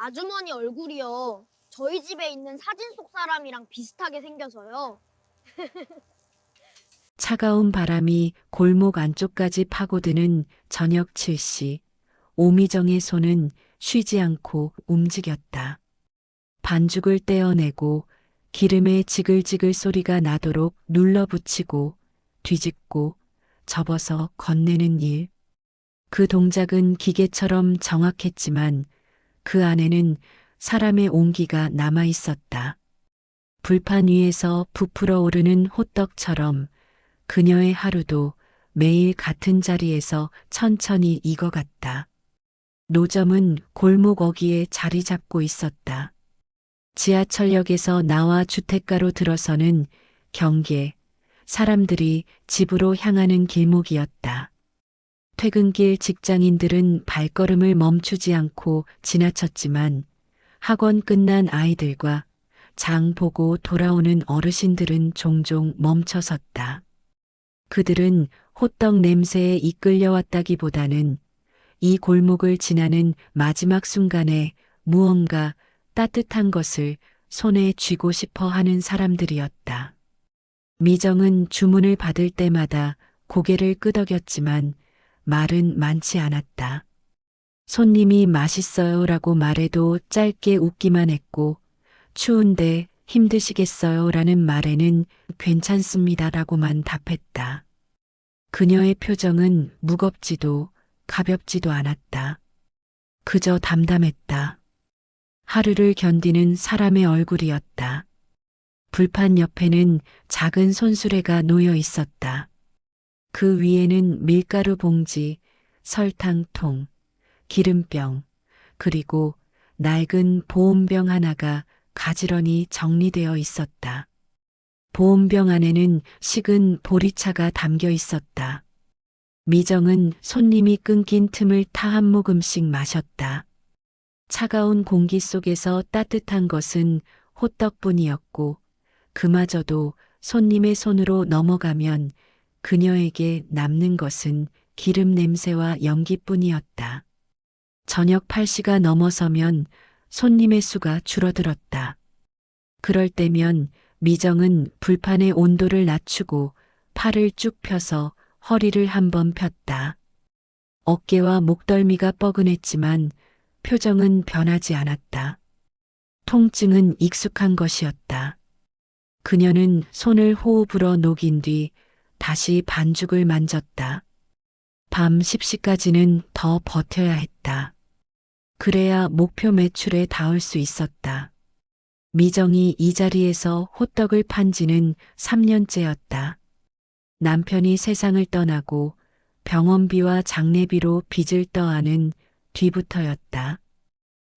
아주머니 얼굴이요. 저희 집에 있는 사진 속 사람이랑 비슷하게 생겨서요. 차가운 바람이 골목 안쪽까지 파고드는 저녁 7시. 오미정의 손은 쉬지 않고 움직였다. 반죽을 떼어내고 기름의 지글지글 소리가 나도록 눌러붙이고 뒤집고 접어서 건네는 일. 그 동작은 기계처럼 정확했지만 그 안에는 사람의 온기가 남아 있었다. 불판 위에서 부풀어 오르는 호떡처럼 그녀의 하루도 매일 같은 자리에서 천천히 익어갔다. 노점은 골목 어귀에 자리 잡고 있었다. 지하철역에서 나와 주택가로 들어서는 경계, 사람들이 집으로 향하는 길목이었다. 퇴근길 직장인들은 발걸음을 멈추지 않고 지나쳤지만 학원 끝난 아이들과 장 보고 돌아오는 어르신들은 종종 멈춰섰다. 그들은 호떡 냄새에 이끌려왔다기보다는 이 골목을 지나는 마지막 순간에 무언가 따뜻한 것을 손에 쥐고 싶어 하는 사람들이었다. 미정은 주문을 받을 때마다 고개를 끄덕였지만 말은 많지 않았다. 손님이 맛있어요라고 말해도 짧게 웃기만 했고 추운데 힘드시겠어요라는 말에는 괜찮습니다라고만 답했다. 그녀의 표정은 무겁지도 가볍지도 않았다. 그저 담담했다. 하루를 견디는 사람의 얼굴이었다. 불판 옆에는 작은 손수레가 놓여 있었다. 그 위에는 밀가루 봉지, 설탕통, 기름병, 그리고 낡은 보온병 하나가 가지런히 정리되어 있었다. 보온병 안에는 식은 보리차가 담겨 있었다. 미정은 손님이 끊긴 틈을 타 한 모금씩 마셨다. 차가운 공기 속에서 따뜻한 것은 호떡뿐이었고 그마저도 손님의 손으로 넘어가면 그녀에게 남는 것은 기름 냄새와 연기뿐이었다. 저녁 8시가 넘어서면 손님의 수가 줄어들었다. 그럴 때면 미정은 불판의 온도를 낮추고 팔을 쭉 펴서 허리를 한번 폈다. 어깨와 목덜미가 뻐근했지만 표정은 변하지 않았다. 통증은 익숙한 것이었다. 그녀는 손을 호흡으로 녹인 뒤 다시 반죽을 만졌다. 밤 10시까지는 더 버텨야 했다. 그래야 목표 매출에 닿을 수 있었다. 미정이 이 자리에서 호떡을 판 지는 3년째였다. 남편이 세상을 떠나고 병원비와 장례비로 빚을 떠안은 뒤부터였다.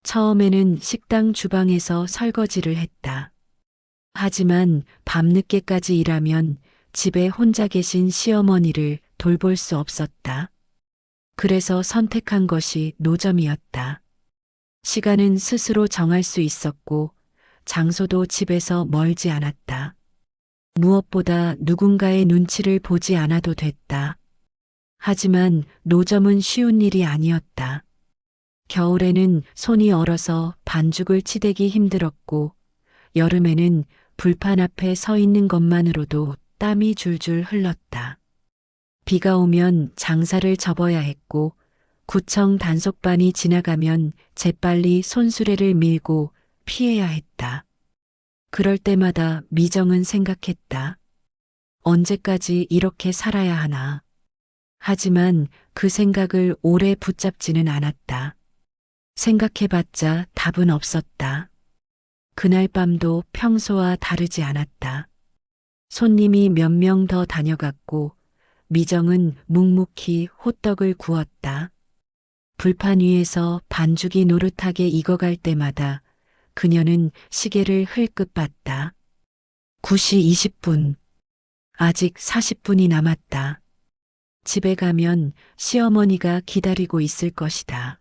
처음에는 식당 주방에서 설거지를 했다. 하지만 밤늦게까지 일하면 집에 혼자 계신 시어머니를 돌볼 수 없었다. 그래서 선택한 것이 노점이었다. 시간은 스스로 정할 수 있었고 장소도 집에서 멀지 않았다. 무엇보다 누군가의 눈치를 보지 않아도 됐다. 하지만 노점은 쉬운 일이 아니었다. 겨울에는 손이 얼어서 반죽을 치대기 힘들었고 여름에는 불판 앞에 서 있는 것만으로도 땀이 줄줄 흘렀다. 비가 오면 장사를 접어야 했고 구청 단속반이 지나가면 재빨리 손수레를 밀고 피해야 했다. 그럴 때마다 미정은 생각했다. 언제까지 이렇게 살아야 하나. 하지만 그 생각을 오래 붙잡지는 않았다. 생각해봤자 답은 없었다. 그날 밤도 평소와 다르지 않았다. 손님이 몇 명 더 다녀갔고 미정은 묵묵히 호떡을 구웠다. 불판 위에서 반죽이 노릇하게 익어갈 때마다 그녀는 시계를 흘끗 봤다. 9시 20분. 아직 40분이 남았다. 집에 가면 시어머니가 기다리고 있을 것이다.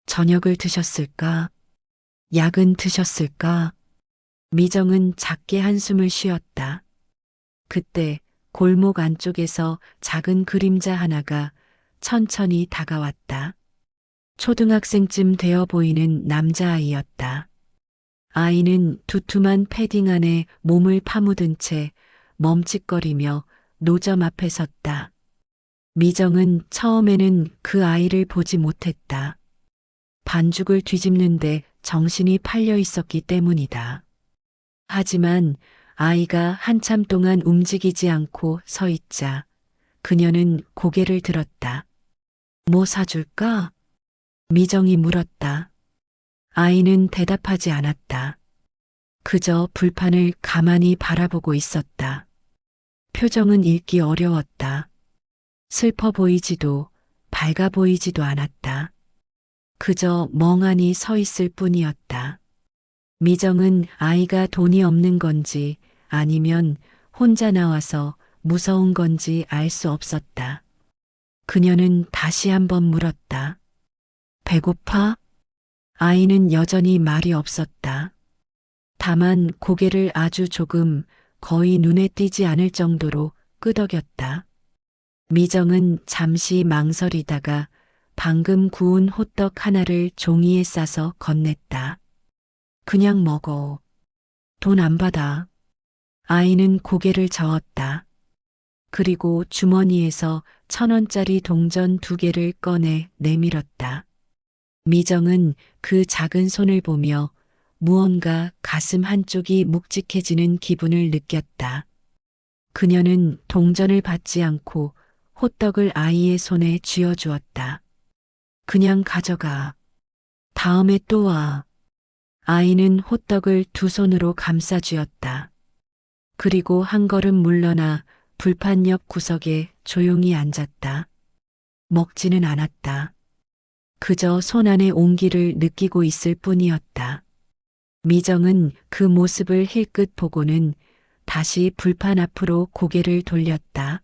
저녁을 드셨을까? 약은 드셨을까? 미정은 작게 한숨을 쉬었다. 그때 골목 안쪽에서 작은 그림자 하나가 천천히 다가왔다. 초등학생쯤 되어 보이는 남자아이였다. 아이는 두툼한 패딩 안에 몸을 파묻은 채 멈칫거리며 노점 앞에 섰다. 미정은 처음에는 그 아이를 보지 못했다. 반죽을 뒤집는데 정신이 팔려 있었기 때문이다. 하지만 아이가 한참 동안 움직이지 않고 서 있자 그녀는 고개를 들었다. 뭐 사줄까? 미정이 물었다. 아이는 대답하지 않았다. 그저 불판을 가만히 바라보고 있었다. 표정은 읽기 어려웠다. 슬퍼 보이지도 밝아 보이지도 않았다. 그저 멍하니 서 있을 뿐이었다. 미정은 아이가 돈이 없는 건지 아니면 혼자 나와서 무서운 건지 알 수 없었다. 그녀는 다시 한번 물었다. 배고파? 아이는 여전히 말이 없었다. 다만 고개를 아주 조금 거의 눈에 띄지 않을 정도로 끄덕였다. 미정은 잠시 망설이다가 방금 구운 호떡 하나를 종이에 싸서 건넸다. 그냥 먹어. 돈 안 받아. 아이는 고개를 저었다. 그리고 주머니에서 1,000원짜리 동전 2개를 꺼내 내밀었다. 미정은 그 작은 손을 보며 무언가 가슴 한쪽이 묵직해지는 기분을 느꼈다. 그녀는 동전을 받지 않고 호떡을 아이의 손에 쥐어주었다. 그냥 가져가. 다음에 또 와. 아이는 호떡을 2손으로 감싸 쥐었다. 그리고 한 걸음 물러나 불판 옆 구석에 조용히 앉았다. 먹지는 않았다. 그저 손 안의 온기를 느끼고 있을 뿐이었다. 미정은 그 모습을 힐끗 보고는 다시 불판 앞으로 고개를 돌렸다.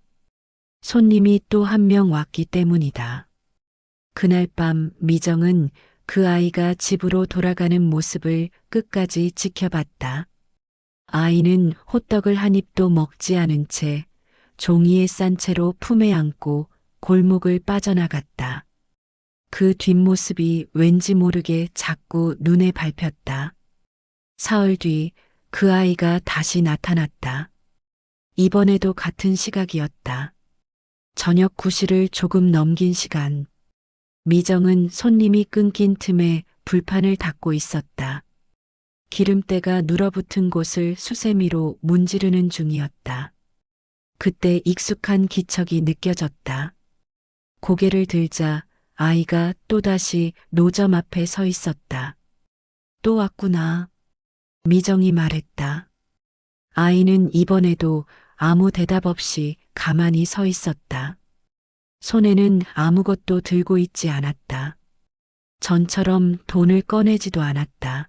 손님이 또 한 명 왔기 때문이다. 그날 밤 미정은 그 아이가 집으로 돌아가는 모습을 끝까지 지켜봤다. 아이는 호떡을 한 입도 먹지 않은 채 종이에 싼 채로 품에 안고 골목을 빠져나갔다. 그 뒷모습이 왠지 모르게 자꾸 눈에 밟혔다. 사흘 뒤 그 아이가 다시 나타났다. 이번에도 같은 시각이었다. 저녁 9시를 조금 넘긴 시간. 미정은 손님이 끊긴 틈에 불판을 닫고 있었다. 기름때가 눌어붙은 곳을 수세미로 문지르는 중이었다. 그때 익숙한 기척이 느껴졌다. 고개를 들자 아이가 또다시 노점 앞에 서 있었다. 또 왔구나. 미정이 말했다. 아이는 이번에도 아무 대답 없이 가만히 서 있었다. 손에는 아무것도 들고 있지 않았다. 전처럼 돈을 꺼내지도 않았다.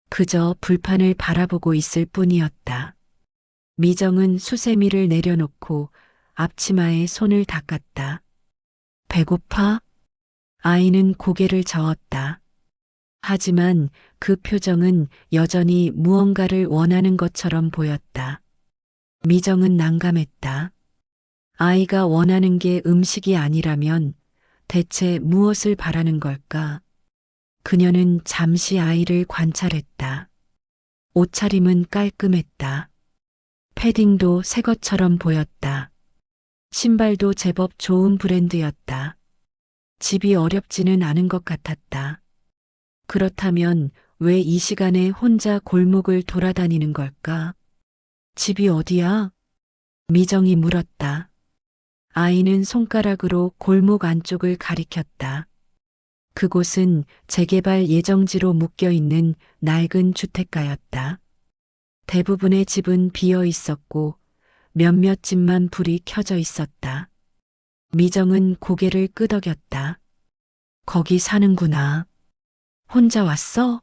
그저 불판을 바라보고 있을 뿐이었다. 미정은 수세미를 내려놓고 앞치마에 손을 닦았다. 배고파? 아이는 고개를 저었다. 하지만 그 표정은 여전히 무언가를 원하는 것처럼 보였다. 미정은 난감했다. 아이가 원하는 게 음식이 아니라면 대체 무엇을 바라는 걸까? 그녀는 잠시 아이를 관찰했다. 옷차림은 깔끔했다. 패딩도 새 것처럼 보였다. 신발도 제법 좋은 브랜드였다. 집이 어렵지는 않은 것 같았다. 그렇다면 왜 이 시간에 혼자 골목을 돌아다니는 걸까? 집이 어디야? 미정이 물었다. 아이는 손가락으로 골목 안쪽을 가리켰다. 그곳은 재개발 예정지로 묶여 있는 낡은 주택가였다. 대부분의 집은 비어 있었고 몇몇 집만 불이 켜져 있었다. 미정은 고개를 끄덕였다. 거기 사는구나. 혼자 왔어?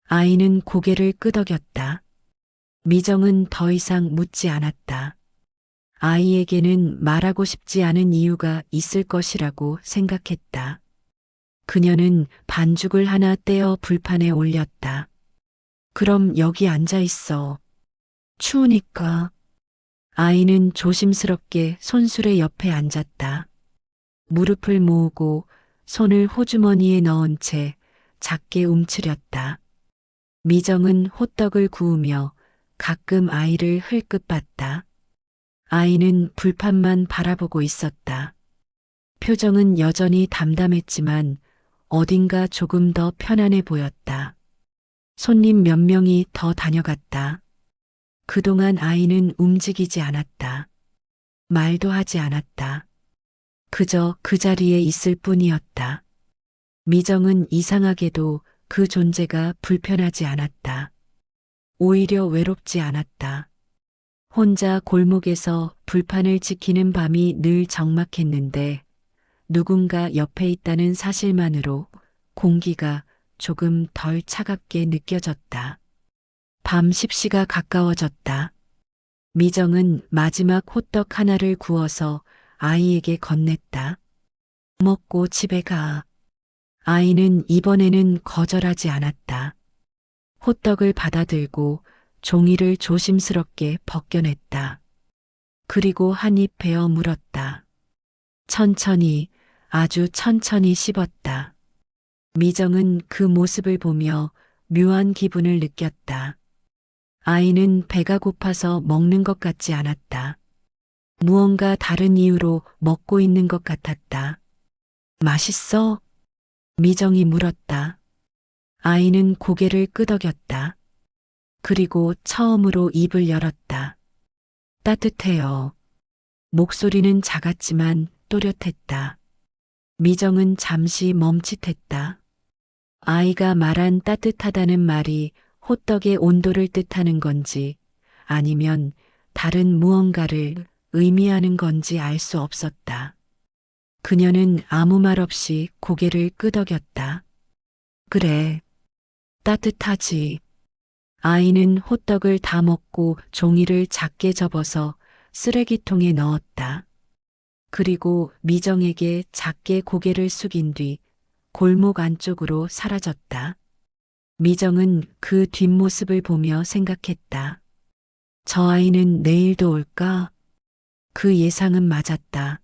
아이는 고개를 끄덕였다. 미정은 더 이상 묻지 않았다. 아이에게는 말하고 싶지 않은 이유가 있을 것이라고 생각했다. 그녀는 반죽을 하나 떼어 불판에 올렸다. 그럼 여기 앉아 있어. 추우니까. 아이는 조심스럽게 손수레 옆에 앉았다. 무릎을 모으고 손을 호주머니에 넣은 채 작게 움츠렸다. 미정은 호떡을 구우며 가끔 아이를 흘끗 봤다. 아이는 불판만 바라보고 있었다. 표정은 여전히 담담했지만 어딘가 조금 더 편안해 보였다. 손님 몇 명이 더 다녀갔다. 그동안 아이는 움직이지 않았다. 말도 하지 않았다. 그저 그 자리에 있을 뿐이었다. 미정은 이상하게도 그 존재가 불편하지 않았다. 오히려 외롭지 않았다. 혼자 골목에서 불판을 지키는 밤이 늘 적막했는데 누군가 옆에 있다는 사실만으로 공기가 조금 덜 차갑게 느껴졌다. 밤 10시가 가까워졌다. 미정은 마지막 호떡 하나를 구워서 아이에게 건넸다. 먹고 집에 가. 아이는 이번에는 거절하지 않았다. 호떡을 받아들고 종이를 조심스럽게 벗겨냈다. 그리고 한 입 베어 물었다. 천천히, 아주 천천히 씹었다. 미정은 그 모습을 보며 묘한 기분을 느꼈다. 아이는 배가 고파서 먹는 것 같지 않았다. 무언가 다른 이유로 먹고 있는 것 같았다. 맛있어? 미정이 물었다. 아이는 고개를 끄덕였다. 그리고 처음으로 입을 열었다. 따뜻해요. 목소리는 작았지만 또렷했다. 미정은 잠시 멈칫했다. 아이가 말한 따뜻하다는 말이 호떡의 온도를 뜻하는 건지 아니면 다른 무언가를 의미하는 건지 알 수 없었다. 그녀는 아무 말 없이 고개를 끄덕였다. 그래, 따뜻하지. 아이는 호떡을 다 먹고 종이를 작게 접어서 쓰레기통에 넣었다. 그리고 미정에게 작게 고개를 숙인 뒤 골목 안쪽으로 사라졌다. 미정은 그 뒷모습을 보며 생각했다. 저 아이는 내일도 올까? 그 예상은 맞았다.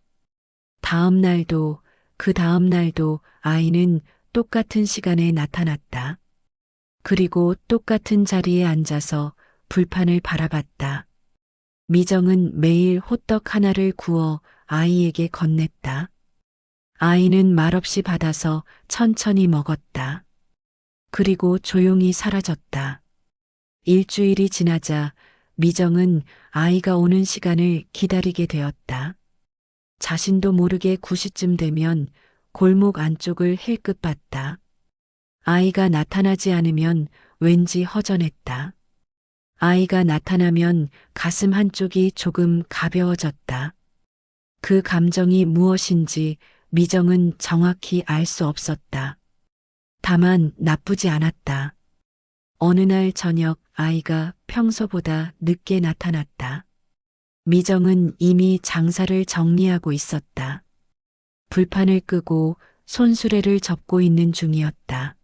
다음 날도 그 다음 날도 아이는 똑같은 시간에 나타났다. 그리고 똑같은 자리에 앉아서 불판을 바라봤다. 미정은 매일 호떡 하나를 구워 아이에게 건넸다. 아이는 말없이 받아서 천천히 먹었다. 그리고 조용히 사라졌다. 일주일이 지나자 미정은 아이가 오는 시간을 기다리게 되었다. 자신도 모르게 9시쯤 되면 골목 안쪽을 힐끗 봤다. 아이가 나타나지 않으면 왠지 허전했다. 아이가 나타나면 가슴 한쪽이 조금 가벼워졌다. 그 감정이 무엇인지 미정은 정확히 알 수 없었다. 다만 나쁘지 않았다. 어느 날 저녁 아이가 평소보다 늦게 나타났다. 미정은 이미 장사를 정리하고 있었다. 불판을 끄고 손수레를 접고 있는 중이었다.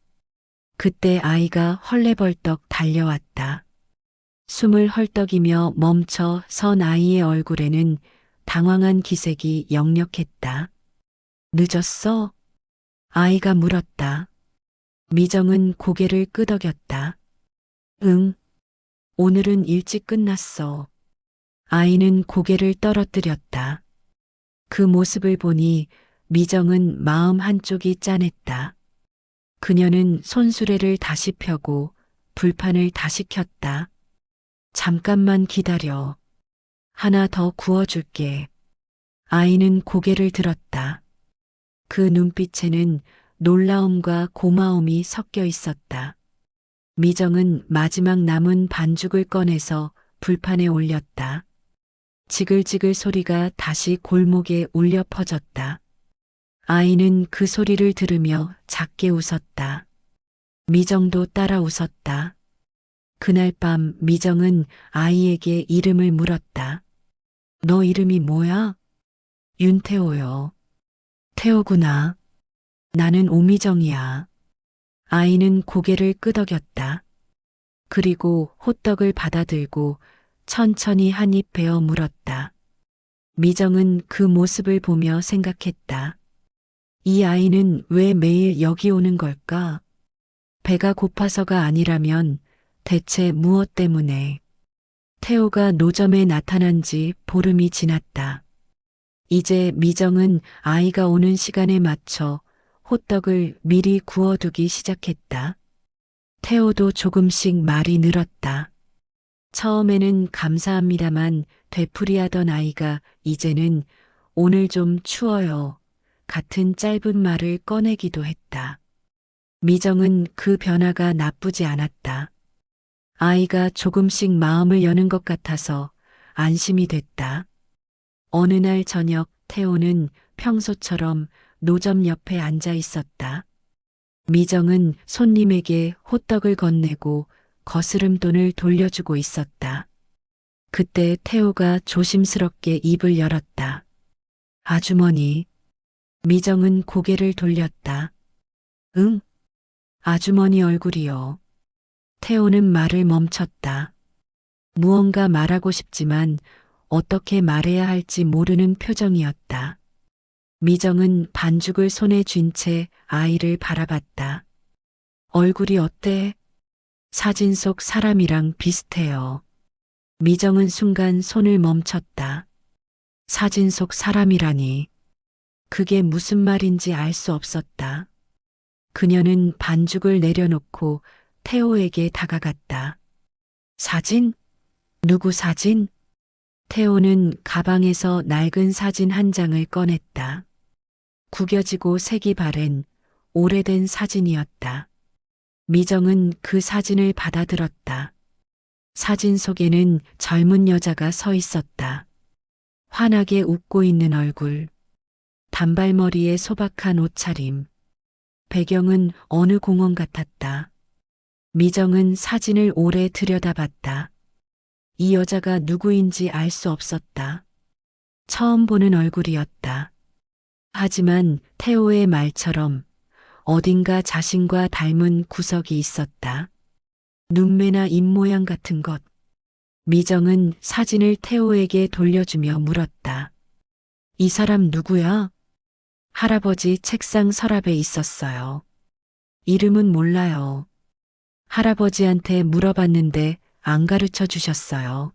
그때 아이가 헐레벌떡 달려왔다. 숨을 헐떡이며 멈춰 선 아이의 얼굴에는 당황한 기색이 역력했다. 늦었어? 아이가 물었다. 미정은 고개를 끄덕였다. 응, 오늘은 일찍 끝났어. 아이는 고개를 떨어뜨렸다. 그 모습을 보니 미정은 마음 한쪽이 짠했다. 그녀는 손수레를 다시 펴고 불판을 다시 켰다. 잠깐만 기다려. 하나 더 구워줄게. 아이는 고개를 들었다. 그 눈빛에는 놀라움과 고마움이 섞여 있었다. 미정은 마지막 남은 반죽을 꺼내서 불판에 올렸다. 지글지글 소리가 다시 골목에 울려 퍼졌다. 아이는 그 소리를 들으며 작게 웃었다. 미정도 따라 웃었다. 그날 밤 미정은 아이에게 이름을 물었다. 너 이름이 뭐야? 윤태호요. 태호구나. 나는 오미정이야. 아이는 고개를 끄덕였다. 그리고 호떡을 받아들고 천천히 한 입 베어 물었다. 미정은 그 모습을 보며 생각했다. 이 아이는 왜 매일 여기 오는 걸까? 배가 고파서가 아니라면 대체 무엇 때문에? 태호가 노점에 나타난 지 보름이 지났다. 이제 미정은 아이가 오는 시간에 맞춰 호떡을 미리 구워두기 시작했다. 태호도 조금씩 말이 늘었다. 처음에는 감사합니다만 되풀이하던 아이가 이제는 오늘 좀 추워요. 같은 짧은 말을 꺼내기도 했다. 미정은 그 변화가 나쁘지 않았다. 아이가 조금씩 마음을 여는 것 같아서 안심이 됐다. 어느 날 저녁 태호는 평소처럼 노점 옆에 앉아 있었다. 미정은 손님에게 호떡을 건네고 거스름돈을 돌려주고 있었다. 그때 태호가 조심스럽게 입을 열었다. 아주머니. 미정은 고개를 돌렸다. 응? 아주머니 얼굴이요. 태호는 말을 멈췄다. 무언가 말하고 싶지만 어떻게 말해야 할지 모르는 표정이었다. 미정은 반죽을 손에 쥔 채 아이를 바라봤다. 얼굴이 어때? 사진 속 사람이랑 비슷해요. 미정은 순간 손을 멈췄다. 사진 속 사람이라니. 그게 무슨 말인지 알 수 없었다. 그녀는 반죽을 내려놓고 태호에게 다가갔다. 사진? 누구 사진? 태호는 가방에서 낡은 사진 한 장을 꺼냈다. 구겨지고 색이 바랜 오래된 사진이었다. 미정은 그 사진을 받아들었다. 사진 속에는 젊은 여자가 서 있었다. 환하게 웃고 있는 얼굴, 단발머리에 소박한 옷차림. 배경은 어느 공원 같았다. 미정은 사진을 오래 들여다봤다. 이 여자가 누구인지 알 수 없었다. 처음 보는 얼굴이었다. 하지만 태호의 말처럼 어딘가 자신과 닮은 구석이 있었다. 눈매나 입모양 같은 것. 미정은 사진을 태호에게 돌려주며 물었다. 이 사람 누구야? 할아버지 책상 서랍에 있었어요. 이름은 몰라요. 할아버지한테 물어봤는데 안 가르쳐 주셨어요.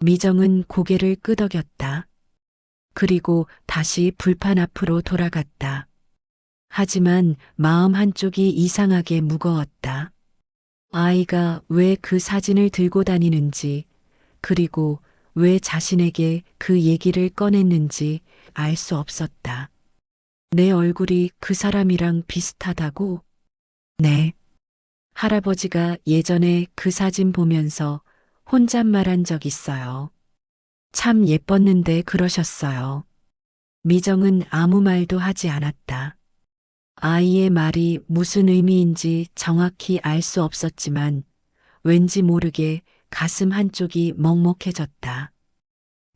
미정은 고개를 끄덕였다. 그리고 다시 불판 앞으로 돌아갔다. 하지만 마음 한쪽이 이상하게 무거웠다. 아이가 왜 그 사진을 들고 다니는지, 그리고 왜 자신에게 그 얘기를 꺼냈는지 알 수 없었다. 내 얼굴이 그 사람이랑 비슷하다고? 네. 할아버지가 예전에 그 사진 보면서 혼잣말한 적 있어요. 참 예뻤는데 그러셨어요. 미정은 아무 말도 하지 않았다. 아이의 말이 무슨 의미인지 정확히 알 수 없었지만 왠지 모르게 가슴 한쪽이 먹먹해졌다.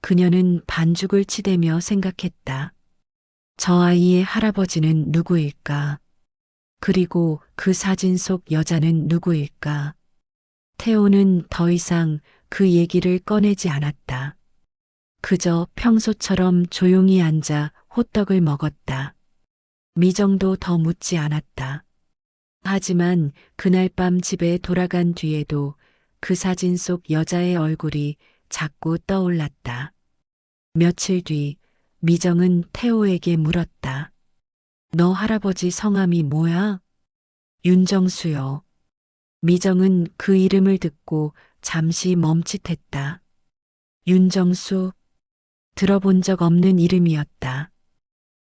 그녀는 반죽을 치대며 생각했다. 저 아이의 할아버지는 누구일까? 그리고 그 사진 속 여자는 누구일까? 태호는 더 이상 그 얘기를 꺼내지 않았다. 그저 평소처럼 조용히 앉아 호떡을 먹었다. 미정도 더 묻지 않았다. 하지만 그날 밤 집에 돌아간 뒤에도 그 사진 속 여자의 얼굴이 자꾸 떠올랐다. 며칠 뒤 미정은 태호에게 물었다. 너 할아버지 성함이 뭐야? 윤정수요. 미정은 그 이름을 듣고 잠시 멈칫했다. 윤정수? 들어본 적 없는 이름이었다.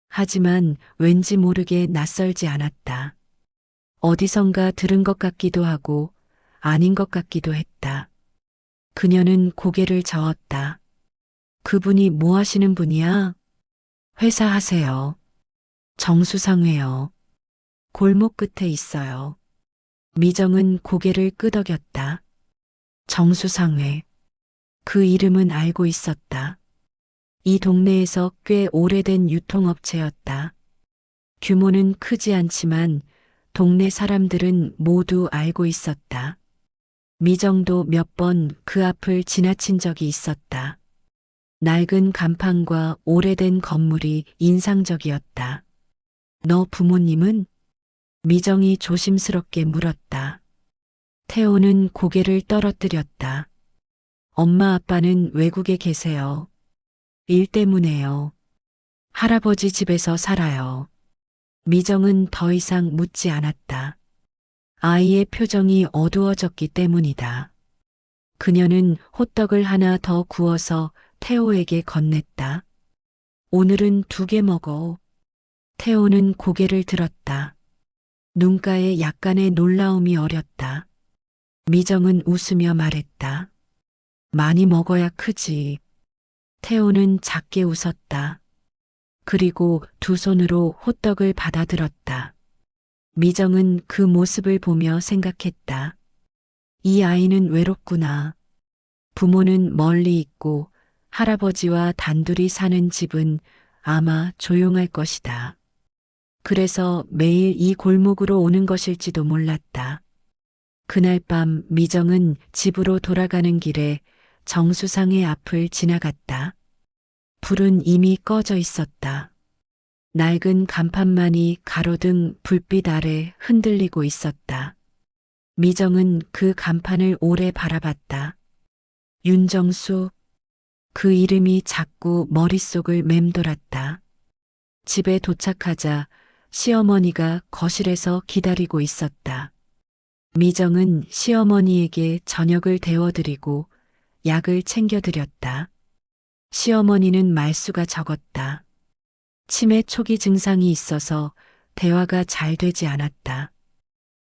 하지만 왠지 모르게 낯설지 않았다. 어디선가 들은 것 같기도 하고 아닌 것 같기도 했다. 그녀는 고개를 저었다. 그분이 뭐 하시는 분이야? 회사 하세요. 정수상회요. 골목 끝에 있어요. 미정은 고개를 끄덕였다. 정수상회. 그 이름은 알고 있었다. 이 동네에서 꽤 오래된 유통업체였다. 규모는 크지 않지만 동네 사람들은 모두 알고 있었다. 미정도 몇 번 그 앞을 지나친 적이 있었다. 낡은 간판과 오래된 건물이 인상적이었다. 너 부모님은? 미정이 조심스럽게 물었다. 태호는 고개를 떨어뜨렸다. 엄마 아빠는 외국에 계세요. 일 때문에요. 할아버지 집에서 살아요. 미정은 더 이상 묻지 않았다. 아이의 표정이 어두워졌기 때문이다. 그녀는 호떡을 하나 더 구워서 태호에게 건넸다. 오늘은 2개 먹어. 태호는 고개를 들었다. 눈가에 약간의 놀라움이 어렸다. 미정은 웃으며 말했다. 많이 먹어야 크지. 태호는 작게 웃었다. 그리고 2 손으로 호떡을 받아들었다. 미정은 그 모습을 보며 생각했다. 이 아이는 외롭구나. 부모는 멀리 있고 할아버지와 단둘이 사는 집은 아마 조용할 것이다. 그래서 매일 이 골목으로 오는 것일지도 몰랐다. 그날 밤 미정은 집으로 돌아가는 길에 정수상의 앞을 지나갔다. 불은 이미 꺼져 있었다. 낡은 간판만이 가로등 불빛 아래 흔들리고 있었다. 미정은 그 간판을 오래 바라봤다. 윤정수, 그 이름이 자꾸 머릿속을 맴돌았다. 집에 도착하자 시어머니가 거실에서 기다리고 있었다. 미정은 시어머니에게 저녁을 데워드리고 약을 챙겨드렸다. 시어머니는 말수가 적었다. 치매 초기 증상이 있어서 대화가 잘 되지 않았다.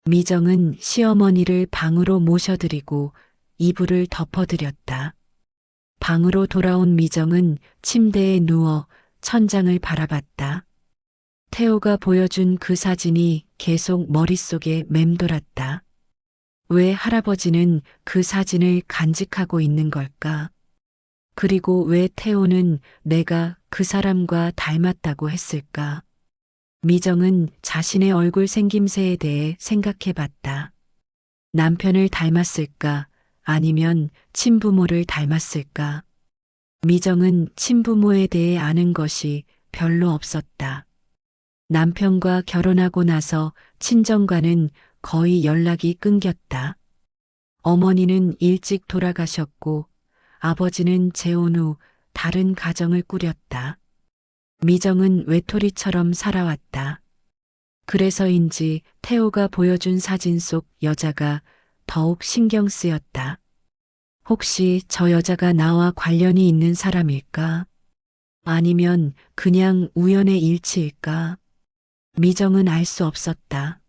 미정은 시어머니를 방으로 모셔드리고 이불을 덮어드렸다. 방으로 돌아온 미정은 침대에 누워 천장을 바라봤다. 태호가 보여준 그 사진이 계속 머릿속에 맴돌았다. 왜 할아버지는 그 사진을 간직하고 있는 걸까? 그리고 왜 태호는 내가 그 사람과 닮았다고 했을까? 미정은 자신의 얼굴 생김새에 대해 생각해 봤다. 남편을 닮았을까? 아니면 친부모를 닮았을까? 미정은 친부모에 대해 아는 것이 별로 없었다. 남편과 결혼하고 나서 친정과는 거의 연락이 끊겼다. 어머니는 일찍 돌아가셨고 아버지는 재혼 후 다른 가정을 꾸렸다. 미정은 외톨이처럼 살아왔다. 그래서인지 태호가 보여준 사진 속 여자가 더욱 신경 쓰였다. 혹시 저 여자가 나와 관련이 있는 사람일까? 아니면 그냥 우연의 일치일까? 미정은 알 수 없었다.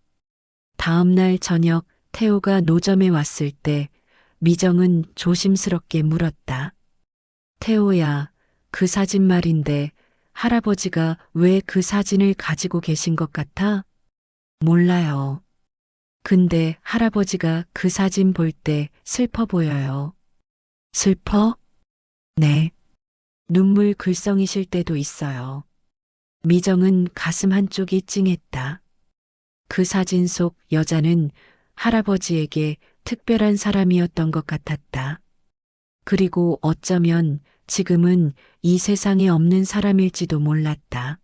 다음 날 저녁 태호가 노점에 왔을 때 미정은 조심스럽게 물었다. 태호야, 그 사진 말인데 할아버지가 왜 그 사진을 가지고 계신 것 같아? 몰라요. 근데 할아버지가 그 사진 볼 때 슬퍼 보여요. 슬퍼? 네. 눈물 글썽이실 때도 있어요. 미정은 가슴 한쪽이 찡했다. 그 사진 속 여자는 할아버지에게 특별한 사람이었던 것 같았다. 그리고 어쩌면 지금은 이 세상에 없는 사람일지도 몰랐다.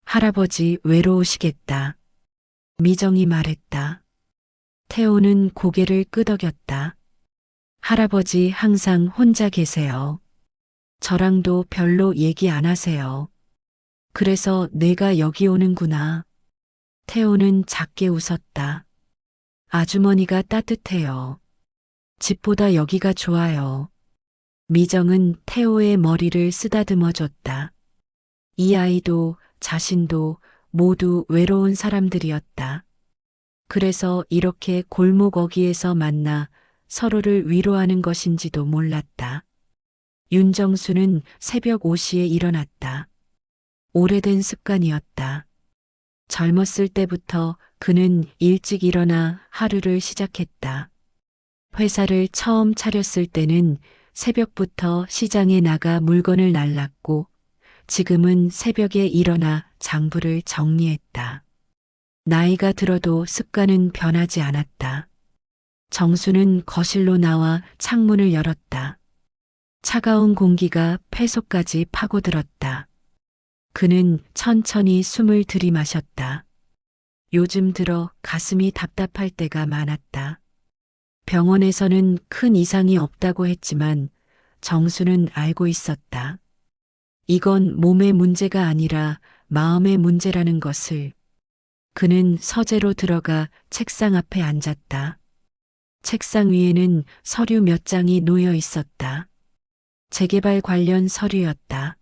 할아버지 외로우시겠다. 미정이 말했다. 태호는 고개를 끄덕였다. 할아버지 항상 혼자 계세요. 저랑도 별로 얘기 안 하세요. 그래서 내가 여기 오는구나. 태호는 작게 웃었다. 아주머니가 따뜻해요. 집보다 여기가 좋아요. 미정은 태호의 머리를 쓰다듬어 줬다. 이 아이도 자신도 모두 외로운 사람들이었다. 그래서 이렇게 골목 어귀에서 만나 서로를 위로하는 것인지도 몰랐다. 윤정수는 새벽 5시에 일어났다. 오래된 습관이었다. 젊었을 때부터 그는 일찍 일어나 하루를 시작했다. 회사를 처음 차렸을 때는 새벽부터 시장에 나가 물건을 날랐고 지금은 새벽에 일어나 장부를 정리했다. 나이가 들어도 습관은 변하지 않았다. 정수는 거실로 나와 창문을 열었다. 차가운 공기가 폐속까지 파고들었다. 그는 천천히 숨을 들이마셨다. 요즘 들어 가슴이 답답할 때가 많았다. 병원에서는 큰 이상이 없다고 했지만 정수는 알고 있었다. 이건 몸의 문제가 아니라 마음의 문제라는 것을. 그는 서재로 들어가 책상 앞에 앉았다. 책상 위에는 서류 몇 장이 놓여 있었다. 재개발 관련 서류였다.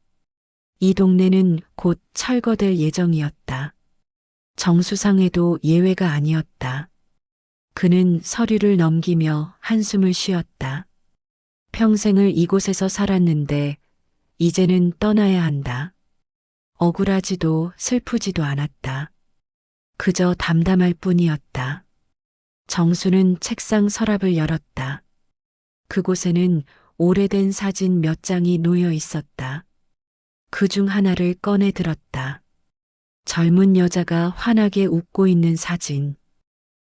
이 동네는 곧 철거될 예정이었다. 정수상에도 예외가 아니었다. 그는 서류를 넘기며 한숨을 쉬었다. 평생을 이곳에서 살았는데 이제는 떠나야 한다. 억울하지도 슬프지도 않았다. 그저 담담할 뿐이었다. 정수는 책상 서랍을 열었다. 그곳에는 오래된 사진 몇 장이 놓여 있었다. 그 중 하나를 꺼내 들었다. 젊은 여자가 환하게 웃고 있는 사진.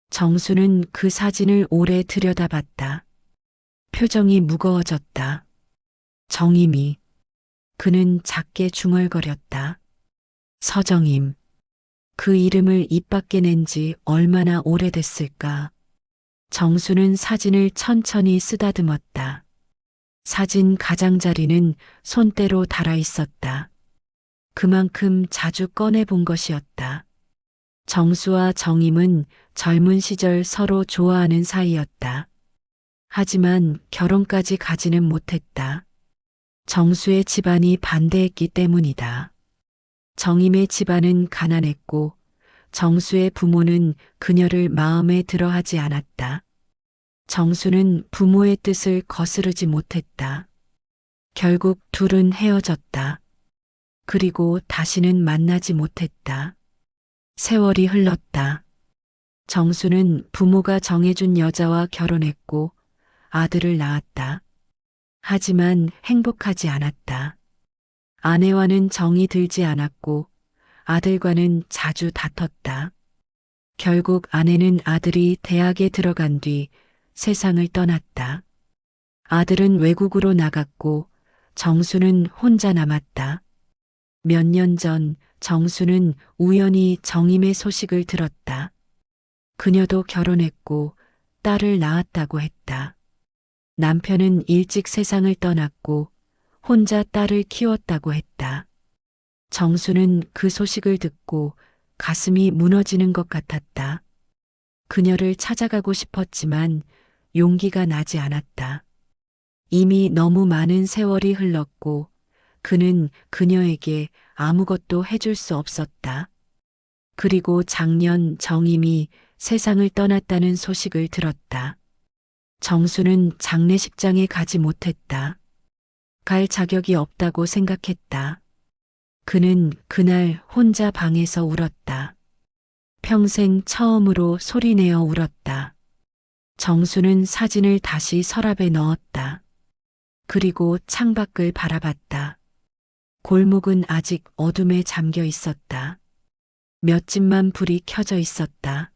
정수는 그 사진을 오래 들여다봤다. 표정이 무거워졌다. 정임이. 그는 작게 중얼거렸다. 서정임. 그 이름을 입 밖에 낸 지 얼마나 오래됐을까. 정수는 사진을 천천히 쓰다듬었다. 사진 가장자리는 손때로 달아 있었다. 그만큼 자주 꺼내본 것이었다. 정수와 정임은 젊은 시절 서로 좋아하는 사이였다. 하지만 결혼까지 가지는 못했다. 정수의 집안이 반대했기 때문이다. 정임의 집안은 가난했고 정수의 부모는 그녀를 마음에 들어 하지 않았다. 정수는 부모의 뜻을 거스르지 못했다. 결국 둘은 헤어졌다. 그리고 다시는 만나지 못했다. 세월이 흘렀다. 정수는 부모가 정해준 여자와 결혼했고 아들을 낳았다. 하지만 행복하지 않았다. 아내와는 정이 들지 않았고 아들과는 자주 다퉜다. 결국 아내는 아들이 대학에 들어간 뒤 세상을 떠났다. 아들은 외국으로 나갔고 정수는 혼자 남았다. 몇 년 전 정수는 우연히 정임의 소식을 들었다. 그녀도 결혼했고 딸을 낳았다고 했다. 남편은 일찍 세상을 떠났고 혼자 딸을 키웠다고 했다. 정수는 그 소식을 듣고 가슴이 무너지는 것 같았다. 그녀를 찾아가고 싶었지만 용기가 나지 않았다. 이미 너무 많은 세월이 흘렀고 그는 그녀에게 아무것도 해줄 수 없었다. 그리고 작년 정임이 세상을 떠났다는 소식을 들었다. 정수는 장례식장에 가지 못했다. 갈 자격이 없다고 생각했다. 그는 그날 혼자 방에서 울었다. 평생 처음으로 소리내어 울었다. 정수는 사진을 다시 서랍에 넣었다. 그리고 창밖을 바라봤다. 골목은 아직 어둠에 잠겨 있었다. 몇 집만 불이 켜져 있었다.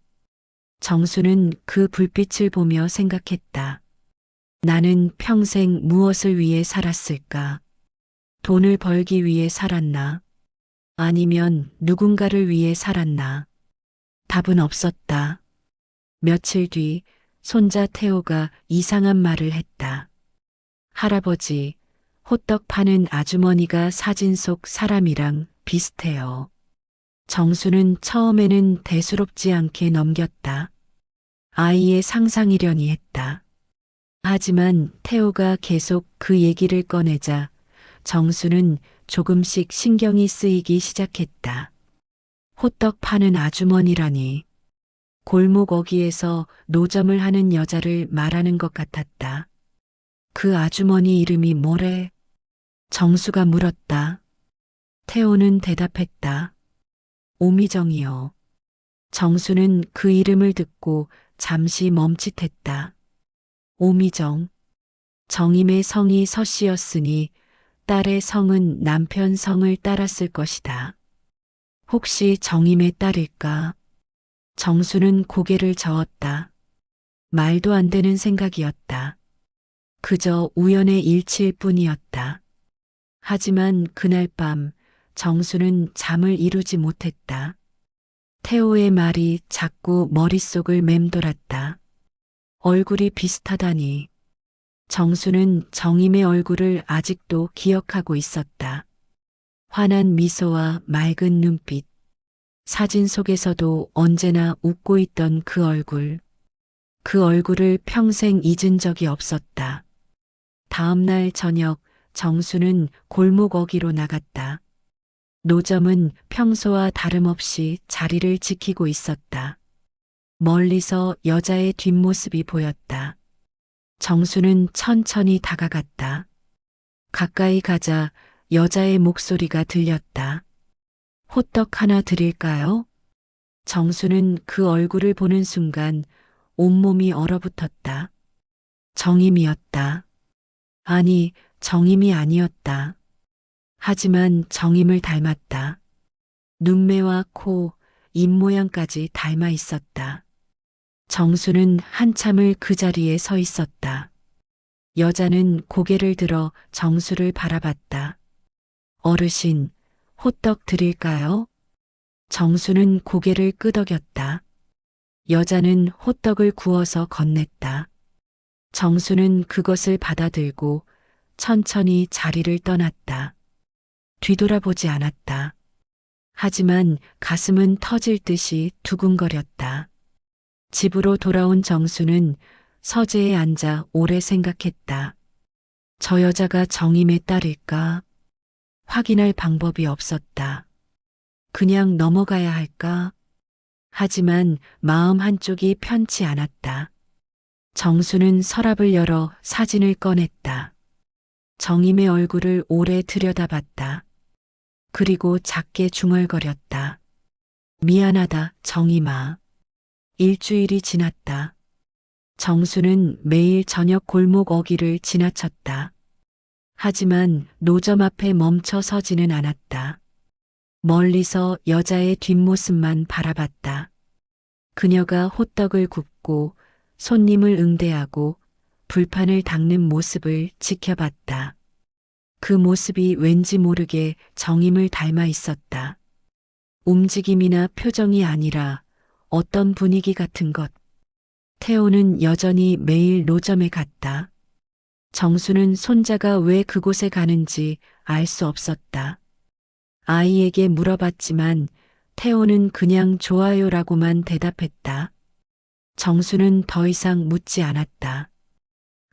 정수는 그 불빛을 보며 생각했다. 나는 평생 무엇을 위해 살았을까? 돈을 벌기 위해 살았나? 아니면 누군가를 위해 살았나? 답은 없었다. 며칠 뒤 손자 태호가 이상한 말을 했다. 할아버지, 호떡 파는 아주머니가 사진 속 사람이랑 비슷해요. 정수는 처음에는 대수롭지 않게 넘겼다. 아이의 상상이려니 했다. 하지만 태호가 계속 그 얘기를 꺼내자 정수는 조금씩 신경이 쓰이기 시작했다. 호떡 파는 아주머니라니. 골목 어귀에서 노점을 하는 여자를 말하는 것 같았다. 그 아주머니 이름이 뭐래? 정수가 물었다. 태호는 대답했다. 오미정이요. 정수는 그 이름을 듣고 잠시 멈칫했다. 오미정. 정임의 성이 서씨였으니 딸의 성은 남편 성을 따랐을 것이다. 혹시 정임의 딸일까? 정수는 고개를 저었다. 말도 안 되는 생각이었다. 그저 우연의 일치일 뿐이었다. 하지만 그날 밤 정수는 잠을 이루지 못했다. 태호의 말이 자꾸 머릿속을 맴돌았다. 얼굴이 비슷하다니. 정수는 정임의 얼굴을 아직도 기억하고 있었다. 환한 미소와 맑은 눈빛. 사진 속에서도 언제나 웃고 있던 그 얼굴. 그 얼굴을 평생 잊은 적이 없었다. 다음 날 저녁 정수는 골목 어귀로 나갔다. 노점은 평소와 다름없이 자리를 지키고 있었다. 멀리서 여자의 뒷모습이 보였다. 정수는 천천히 다가갔다. 가까이 가자 여자의 목소리가 들렸다. 호떡 하나 드릴까요? 정수는 그 얼굴을 보는 순간 온몸이 얼어붙었다. 정임이었다. 아니, 정임이 아니었다. 하지만 정임을 닮았다. 눈매와 코, 입 모양까지 닮아 있었다. 정수는 한참을 그 자리에 서 있었다. 여자는 고개를 들어 정수를 바라봤다. 어르신, 호떡 드릴까요? 정수는 고개를 끄덕였다. 여자는 호떡을 구워서 건넸다. 정수는 그것을 받아들고 천천히 자리를 떠났다. 뒤돌아보지 않았다. 하지만 가슴은 터질 듯이 두근거렸다. 집으로 돌아온 정수는 서재에 앉아 오래 생각했다. 저 여자가 정임의 딸일까? 확인할 방법이 없었다. 그냥 넘어가야 할까? 하지만 마음 한쪽이 편치 않았다. 정수는 서랍을 열어 사진을 꺼냈다. 정임의 얼굴을 오래 들여다봤다. 그리고 작게 중얼거렸다. 미안하다, 정임아. 일주일이 지났다. 정수는 매일 저녁 골목 어귀를 지나쳤다. 하지만 노점 앞에 멈춰 서지는 않았다. 멀리서 여자의 뒷모습만 바라봤다. 그녀가 호떡을 굽고 손님을 응대하고 불판을 닦는 모습을 지켜봤다. 그 모습이 왠지 모르게 정임을 닮아 있었다. 움직임이나 표정이 아니라 어떤 분위기 같은 것. 태호는 여전히 매일 노점에 갔다. 정수는 손자가 왜 그곳에 가는지 알 수 없었다. 아이에게 물어봤지만 태호는 그냥 좋아요라고만 대답했다. 정수는 더 이상 묻지 않았다.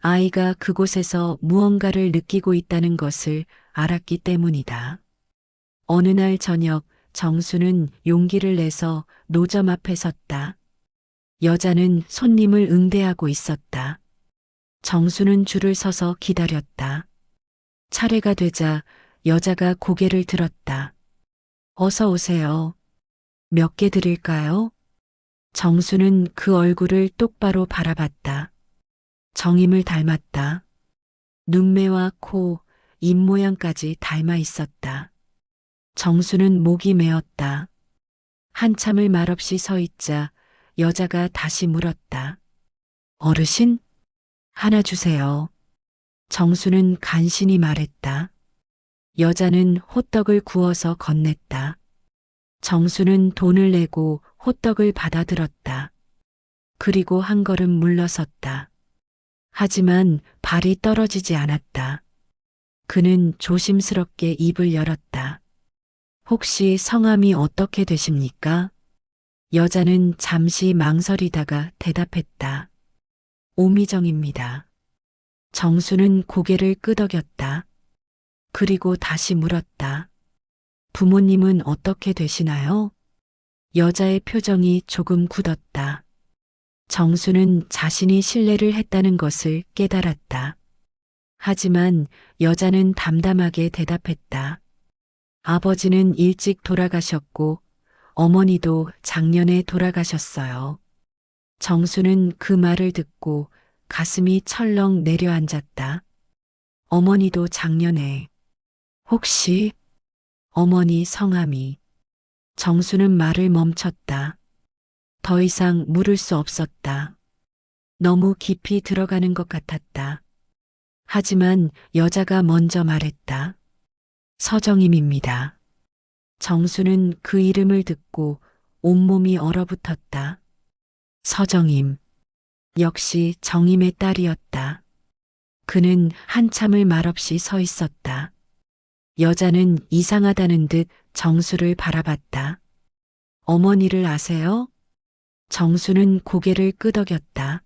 아이가 그곳에서 무언가를 느끼고 있다는 것을 알았기 때문이다. 어느 날 저녁 정수는 용기를 내서 노점 앞에 섰다. 여자는 손님을 응대하고 있었다. 정수는 줄을 서서 기다렸다. 차례가 되자 여자가 고개를 들었다. 어서 오세요. 몇 개 드릴까요? 정수는 그 얼굴을 똑바로 바라봤다. 정임을 닮았다. 눈매와 코, 입 모양까지 닮아 있었다. 정수는 목이 메었다. 한참을 말없이 서 있자 여자가 다시 물었다. 어르신? 하나 주세요. 정수는 간신히 말했다. 여자는 호떡을 구워서 건넸다. 정수는 돈을 내고 호떡을 받아들었다. 그리고 한 걸음 물러섰다. 하지만 발이 떨어지지 않았다. 그는 조심스럽게 입을 열었다. 혹시 성함이 어떻게 되십니까? 여자는 잠시 망설이다가 대답했다. 오미정입니다. 정수는 고개를 끄덕였다. 그리고 다시 물었다. 부모님은 어떻게 되시나요? 여자의 표정이 조금 굳었다. 정수는 자신이 실례를 했다는 것을 깨달았다. 하지만 여자는 담담하게 대답했다. 아버지는 일찍 돌아가셨고 어머니도 작년에 돌아가셨어요. 정수는 그 말을 듣고 가슴이 철렁 내려앉았다. 어머니도 작년에. 혹시 어머니 성함이. 정수는 말을 멈췄다. 더 이상 물을 수 없었다. 너무 깊이 들어가는 것 같았다. 하지만 여자가 먼저 말했다. 서정임입니다. 정수는 그 이름을 듣고 온몸이 얼어붙었다. 서정임. 역시 정임의 딸이었다. 그는 한참을 말없이 서 있었다. 여자는 이상하다는 듯 정수를 바라봤다. 어머니를 아세요? 정수는 고개를 끄덕였다.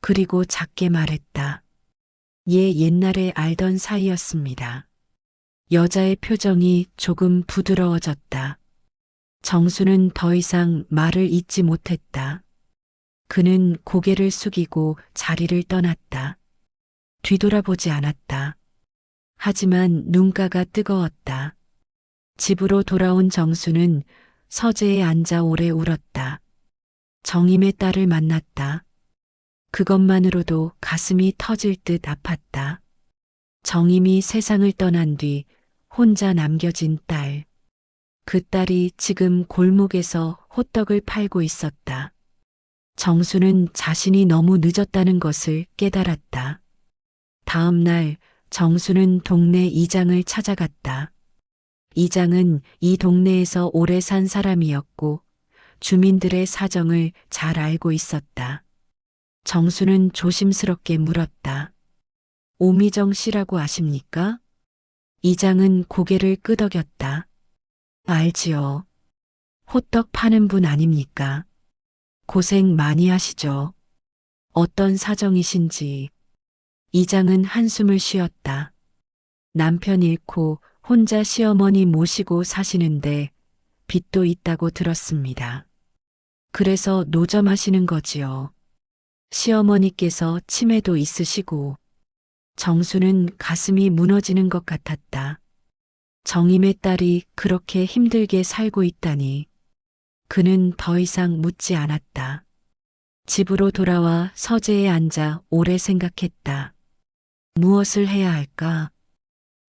그리고 작게 말했다. 예, 옛날에 알던 사이였습니다. 여자의 표정이 조금 부드러워졌다. 정수는 더 이상 말을 잇지 못했다. 그는 고개를 숙이고 자리를 떠났다. 뒤돌아보지 않았다. 하지만 눈가가 뜨거웠다. 집으로 돌아온 정수는 서재에 앉아 오래 울었다. 정임의 딸을 만났다. 그것만으로도 가슴이 터질 듯 아팠다. 정임이 세상을 떠난 뒤 혼자 남겨진 딸. 그 딸이 지금 골목에서 호떡을 팔고 있었다. 정수는 자신이 너무 늦었다는 것을 깨달았다. 다음 날 정수는 동네 이장을 찾아갔다. 이장은 이 동네에서 오래 산 사람이었고 주민들의 사정을 잘 알고 있었다. 정수는 조심스럽게 물었다. 오미정 씨라고 아십니까? 이장은 고개를 끄덕였다. 알지요. 호떡 파는 분 아닙니까? 고생 많이 하시죠. 어떤 사정이신지. 이장은 한숨을 쉬었다. 남편 잃고 혼자 시어머니 모시고 사시는데 빚도 있다고 들었습니다. 그래서 노점하시는 거지요. 시어머니께서 치매도 있으시고. 정수는 가슴이 무너지는 것 같았다. 정임의 딸이 그렇게 힘들게 살고 있다니. 그는 더 이상 묻지 않았다. 집으로 돌아와 서재에 앉아 오래 생각했다. 무엇을 해야 할까?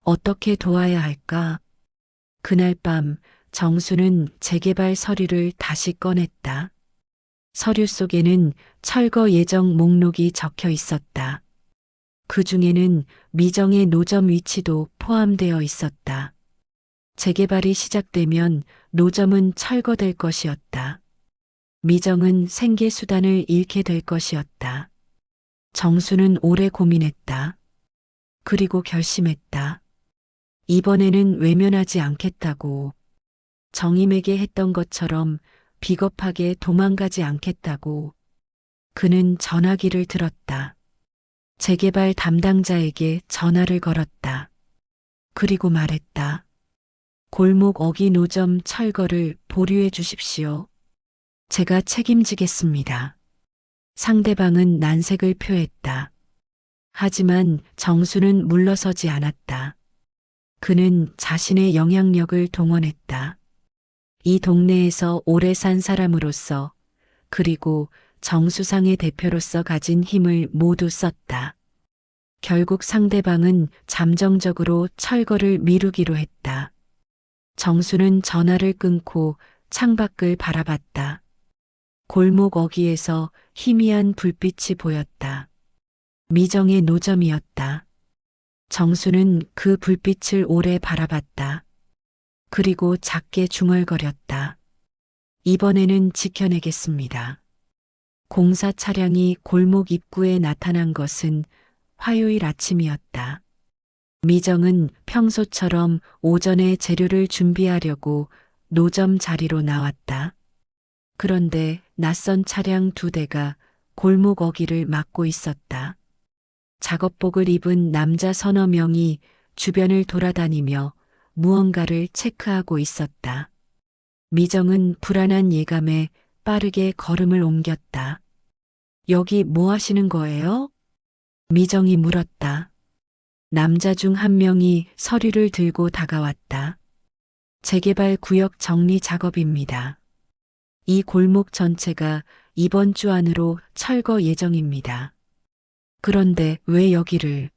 어떻게 도와야 할까? 그날 밤 정수는 재개발 서류를 다시 꺼냈다. 서류 속에는 철거 예정 목록이 적혀 있었다. 그 중에는 미정의 노점 위치도 포함되어 있었다. 재개발이 시작되면 노점은 철거될 것이었다. 미정은 생계 수단을 잃게 될 것이었다. 정수는 오래 고민했다. 그리고 결심했다. 이번에는 외면하지 않겠다고. 정임에게 했던 것처럼 비겁하게 도망가지 않겠다고. 그는 전화기를 들었다. 재개발 담당자에게 전화를 걸었다. 그리고 말했다. 골목 어기 노점 철거를 보류해 주십시오. 제가 책임지겠습니다. 상대방은 난색을 표했다. 하지만 정수는 물러서지 않았다. 그는 자신의 영향력을 동원했다. 이 동네에서 오래 산 사람으로서 그리고 정수상의 대표로서 가진 힘을 모두 썼다. 결국 상대방은 잠정적으로 철거를 미루기로 했다. 정수는 전화를 끊고 창밖을 바라봤다. 골목 어귀에서 희미한 불빛이 보였다. 미정의 노점이었다. 정수는 그 불빛을 오래 바라봤다. 그리고 작게 중얼거렸다. 이번에는 지켜내겠습니다. 공사 차량이 골목 입구에 나타난 것은 화요일 아침이었다. 미정은 평소처럼 오전에 재료를 준비하려고 노점 자리로 나왔다. 그런데 낯선 차량 2대가 골목 어귀를 막고 있었다. 작업복을 입은 남자 서너 명이 주변을 돌아다니며 무언가를 체크하고 있었다. 미정은 불안한 예감에 빠르게 걸음을 옮겼다. 여기 뭐 하시는 거예요? 미정이 물었다. 남자 중 한 명이 서류를 들고 다가왔다. 재개발 구역 정리 작업입니다. 이 골목 전체가 이번 주 안으로 철거 예정입니다. 그런데 왜 여기를?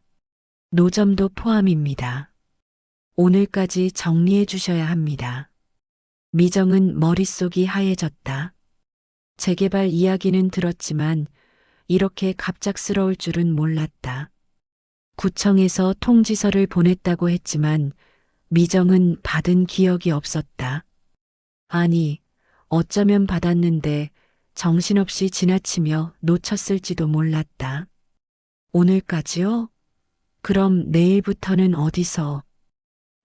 노점도 포함입니다. 오늘까지 정리해 주셔야 합니다. 미정은 머릿속이 하얘졌다. 재개발 이야기는 들었지만 이렇게 갑작스러울 줄은 몰랐다. 구청에서 통지서를 보냈다고 했지만 미정은 받은 기억이 없었다. 아니, 어쩌면 받았는데 정신없이 지나치며 놓쳤을지도 몰랐다. 오늘까지요? 그럼 내일부터는 어디서?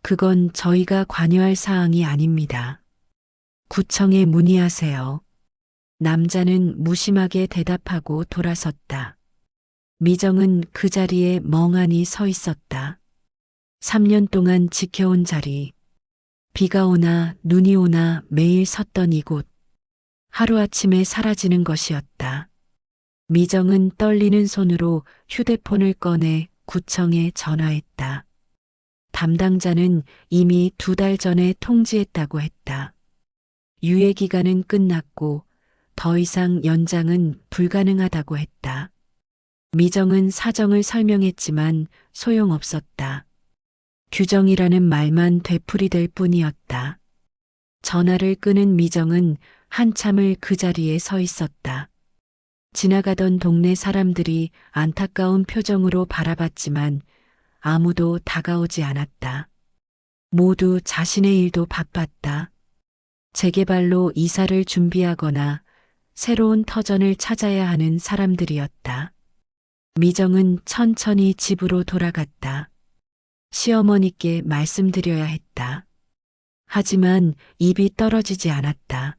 그건 저희가 관여할 사항이 아닙니다. 구청에 문의하세요. 남자는 무심하게 대답하고 돌아섰다. 미정은 그 자리에 멍하니 서 있었다. 3년 동안 지켜온 자리. 비가 오나 눈이 오나 매일 섰던 이곳. 하루아침에 사라지는 것이었다. 미정은 떨리는 손으로 휴대폰을 꺼내 구청에 전화했다. 담당자는 이미 2달 전에 통지했다고 했다. 유예 기간은 끝났고 더 이상 연장은 불가능하다고 했다. 미정은 사정을 설명했지만 소용없었다. 규정이라는 말만 되풀이될 뿐이었다. 전화를 끊은 미정은 한참을 그 자리에 서 있었다. 지나가던 동네 사람들이 안타까운 표정으로 바라봤지만 아무도 다가오지 않았다. 모두 자신의 일도 바빴다. 재개발로 이사를 준비하거나 새로운 터전을 찾아야 하는 사람들이었다. 미정은 천천히 집으로 돌아갔다. 시어머니께 말씀드려야 했다. 하지만 입이 떨어지지 않았다.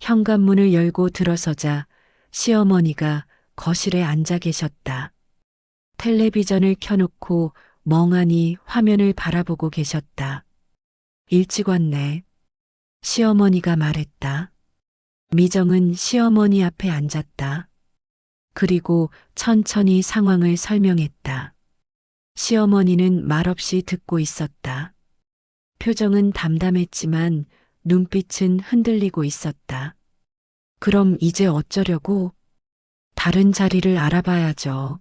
현관문을 열고 들어서자 시어머니가 거실에 앉아 계셨다. 텔레비전을 켜놓고 멍하니 화면을 바라보고 계셨다. 일찍 왔네. 시어머니가 말했다. 미정은 시어머니 앞에 앉았다. 그리고 천천히 상황을 설명했다. 시어머니는 말없이 듣고 있었다. 표정은 담담했지만 눈빛은 흔들리고 있었다. 그럼 이제 어쩌려고? 다른 자리를 알아봐야죠.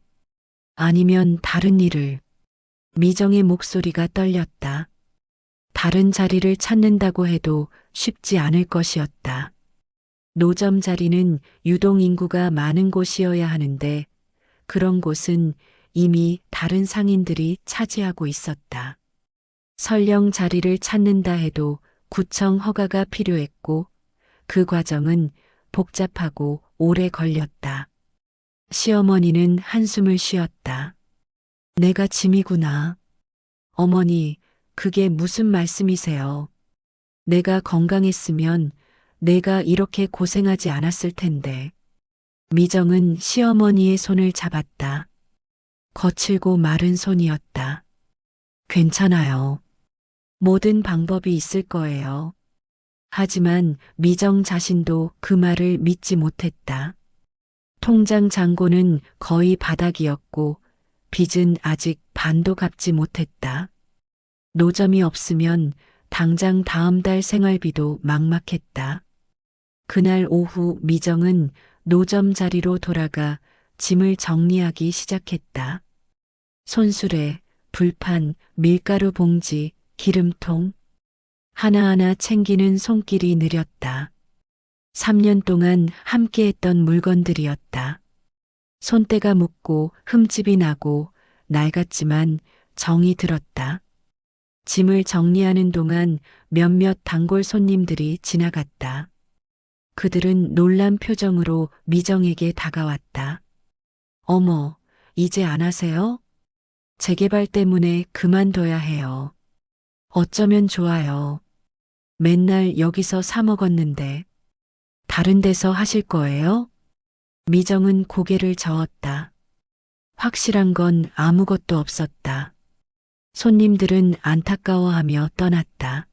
아니면 다른 일을. 미정의 목소리가 떨렸다. 다른 자리를 찾는다고 해도 쉽지 않을 것이었다. 노점 자리는 유동 인구가 많은 곳이어야 하는데 그런 곳은 이미 다른 상인들이 차지하고 있었다. 설령 자리를 찾는다 해도 구청 허가가 필요했고 그 과정은 복잡하고 오래 걸렸다. 시어머니는 한숨을 쉬었다. 내가 짐이구나. 어머니, 그게 무슨 말씀이세요? 내가 건강했으면 내가 이렇게 고생하지 않았을 텐데. 미정은 시어머니의 손을 잡았다. 거칠고 마른 손이었다. 괜찮아요. 모든 방법이 있을 거예요. 하지만 미정 자신도 그 말을 믿지 못했다. 통장 잔고는 거의 바닥이었고 빚은 아직 반도 갚지 못했다. 노점이 없으면 당장 다음 달 생활비도 막막했다. 그날 오후 미정은 노점 자리로 돌아가 짐을 정리하기 시작했다. 손수레, 불판, 밀가루 봉지, 기름통. 하나하나 챙기는 손길이 느렸다. 3년 동안 함께했던 물건들이었다. 손때가 묻고 흠집이 나고 낡았지만 정이 들었다. 짐을 정리하는 동안 몇몇 단골 손님들이 지나갔다. 그들은 놀란 표정으로 미정에게 다가왔다. 어머, 이제 안 하세요? 재개발 때문에 그만둬야 해요. 어쩌면 좋아요. 맨날 여기서 사 먹었는데. 다른 데서 하실 거예요? 미정은 고개를 저었다. 확실한 건 아무것도 없었다. 손님들은 안타까워하며 떠났다.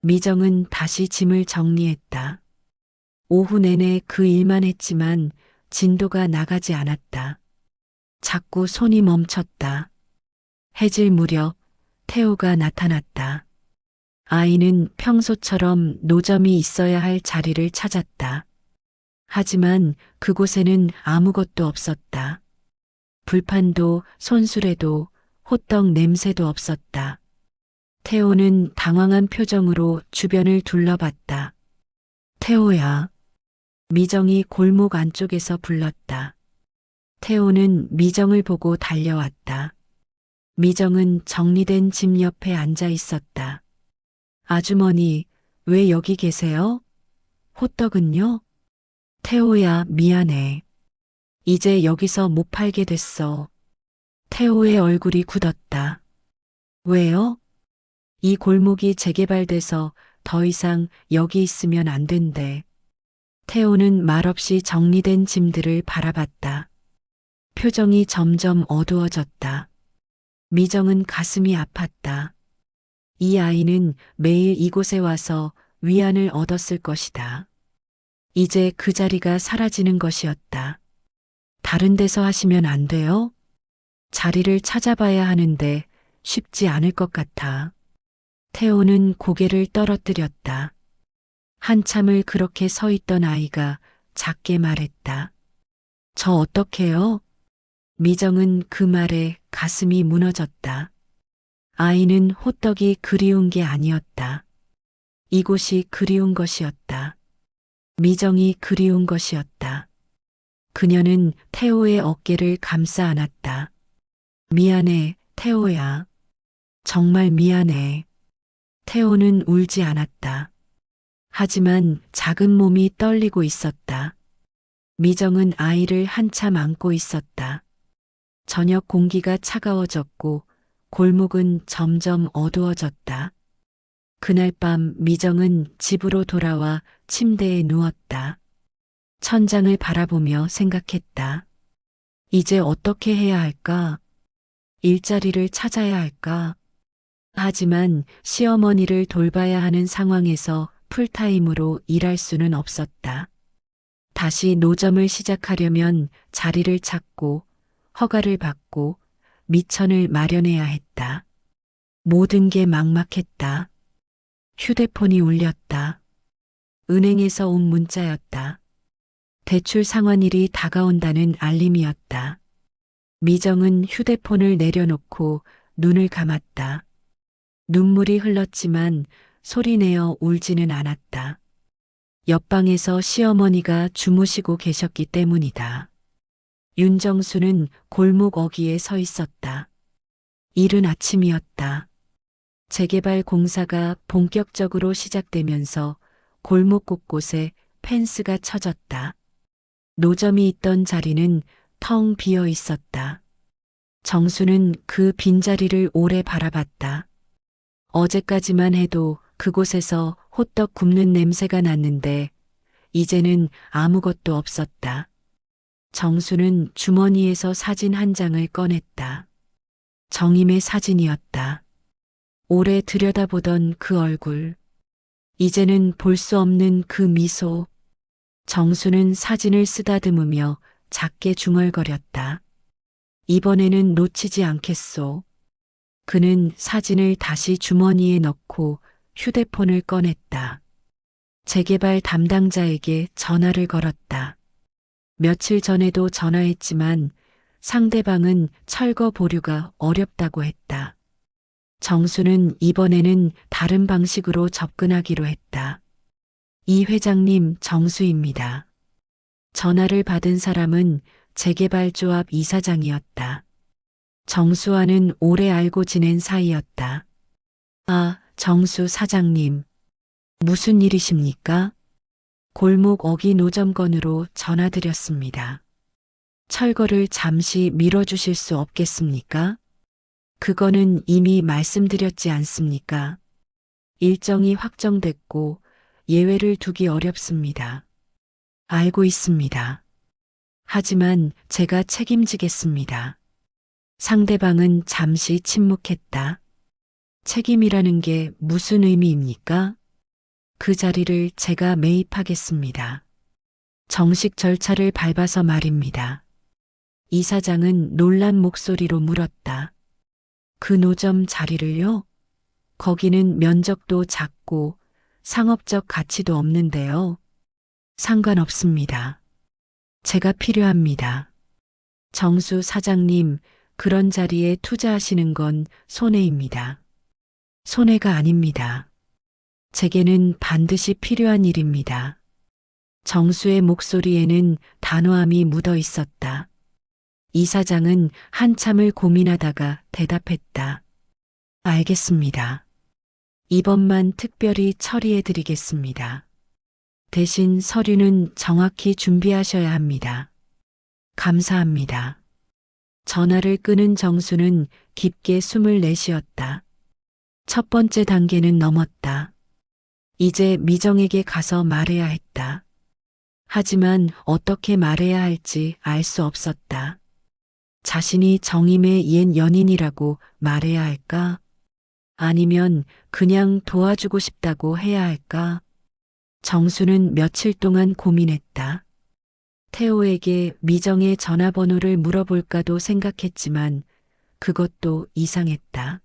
미정은 다시 짐을 정리했다. 오후 내내 그 일만 했지만 진도가 나가지 않았다. 자꾸 손이 멈췄다. 해질 무렵 태호가 나타났다. 아이는 평소처럼 노점이 있어야 할 자리를 찾았다. 하지만 그곳에는 아무것도 없었다. 불판도 손수레도 호떡 냄새도 없었다. 태호는 당황한 표정으로 주변을 둘러봤다. 태호야. 미정이 골목 안쪽에서 불렀다. 태호는 미정을 보고 달려왔다. 미정은 정리된 집 옆에 앉아 있었다. 아주머니, 왜 여기 계세요? 호떡은요? 태호야, 미안해. 이제 여기서 못 팔게 됐어. 태호의 얼굴이 굳었다. 왜요? 이 골목이 재개발돼서 더 이상 여기 있으면 안 된대. 태호는 말없이 정리된 짐들을 바라봤다. 표정이 점점 어두워졌다. 미정은 가슴이 아팠다. 이 아이는 매일 이곳에 와서 위안을 얻었을 것이다. 이제 그 자리가 사라지는 것이었다. 다른 데서 하시면 안 돼요? 자리를 찾아봐야 하는데 쉽지 않을 것 같아. 태호는 고개를 떨어뜨렸다. 한참을 그렇게 서 있던 아이가 작게 말했다. 저 어떡해요? 미정은 그 말에 가슴이 무너졌다. 아이는 호떡이 그리운 게 아니었다. 이곳이 그리운 것이었다. 미정이 그리운 것이었다. 그녀는 태호의 어깨를 감싸 안았다. 미안해, 태호야. 정말 미안해. 태호는 울지 않았다. 하지만 작은 몸이 떨리고 있었다. 미정은 아이를 한참 안고 있었다. 저녁 공기가 차가워졌고 골목은 점점 어두워졌다. 그날 밤 미정은 집으로 돌아와 침대에 누웠다. 천장을 바라보며 생각했다. 이제 어떻게 해야 할까? 일자리를 찾아야 할까? 하지만 시어머니를 돌봐야 하는 상황에서 풀타임으로 일할 수는 없었다. 다시 노점을 시작하려면 자리를 찾고 허가를 받고 미천을 마련해야 했다. 모든 게 막막했다. 휴대폰이 울렸다. 은행에서 온 문자였다. 대출 상환일이 다가온다는 알림이었다. 미정은 휴대폰을 내려놓고 눈을 감았다. 눈물이 흘렀지만 소리내어 울지는 않았다. 옆방에서 시어머니가 주무시고 계셨기 때문이다. 윤정수는 골목 어귀에 서 있었다. 이른 아침이었다. 재개발 공사가 본격적으로 시작되면서 골목 곳곳에 펜스가 쳐졌다. 노점이 있던 자리는 텅 비어 있었다. 정수는 그 빈자리를 오래 바라봤다. 어제까지만 해도 그곳에서 호떡 굽는 냄새가 났는데 이제는 아무것도 없었다. 정수는 주머니에서 사진 한 장을 꺼냈다. 정임의 사진이었다. 오래 들여다보던 그 얼굴. 이제는 볼 수 없는 그 미소. 정수는 사진을 쓰다듬으며 작게 중얼거렸다. 이번에는 놓치지 않겠소. 그는 사진을 다시 주머니에 넣고 휴대폰을 꺼냈다. 재개발 담당자에게 전화를 걸었다. 며칠 전에도 전화했지만 상대방은 철거 보류가 어렵다고 했다. 정수는 이번에는 다른 방식으로 접근하기로 했다. 이 회장님 정수입니다. 전화를 받은 사람은 재개발조합 이사장이었다. 정수와는 오래 알고 지낸 사이였다. 아, 정수 사장님. 무슨 일이십니까? 골목 어귀 노점건으로 전화드렸습니다. 철거를 잠시 미뤄주실 수 없겠습니까? 그거는 이미 말씀드렸지 않습니까? 일정이 확정됐고 예외를 두기 어렵습니다. 알고 있습니다. 하지만 제가 책임지겠습니다. 상대방은 잠시 침묵했다. 책임이라는 게 무슨 의미입니까? 그 자리를 제가 매입하겠습니다. 정식 절차를 밟아서 말입니다. 이사장은 놀란 목소리로 물었다. 그 노점 자리를요? 거기는 면적도 작고 상업적 가치도 없는데요. 상관없습니다. 제가 필요합니다. 정수 사장님, 그런 자리에 투자하시는 건 손해입니다. 손해가 아닙니다. 제게는 반드시 필요한 일입니다. 정수의 목소리에는 단호함이 묻어 있었다. 이사장은 한참을 고민하다가 대답했다. 알겠습니다. 이번만 특별히 처리해 드리겠습니다. 대신 서류는 정확히 준비하셔야 합니다. 감사합니다. 전화를 끊은 정수는 깊게 숨을 내쉬었다. 첫 번째 단계는 넘었다. 이제 미정에게 가서 말해야 했다. 하지만 어떻게 말해야 할지 알 수 없었다. 자신이 정임의 옛 연인이라고 말해야 할까? 아니면 그냥 도와주고 싶다고 해야 할까? 정수는 며칠 동안 고민했다. 태호에게 미정의 전화번호를 물어볼까도 생각했지만 그것도 이상했다.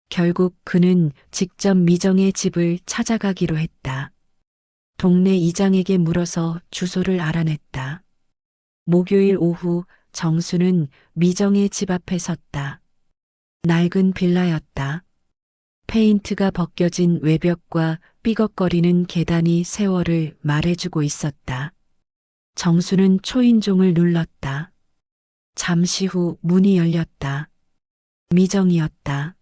결국 그는 직접 미정의 집을 찾아가기로 했다. 동네 이장에게 물어서 주소를 알아냈다. 목요일 오후 정수는 미정의 집 앞에 섰다. 낡은 빌라였다. 페인트가 벗겨진 외벽과 삐걱거리는 계단이 세월을 말해주고 있었다. 정수는 초인종을 눌렀다. 잠시 후 문이 열렸다. 미정이었다.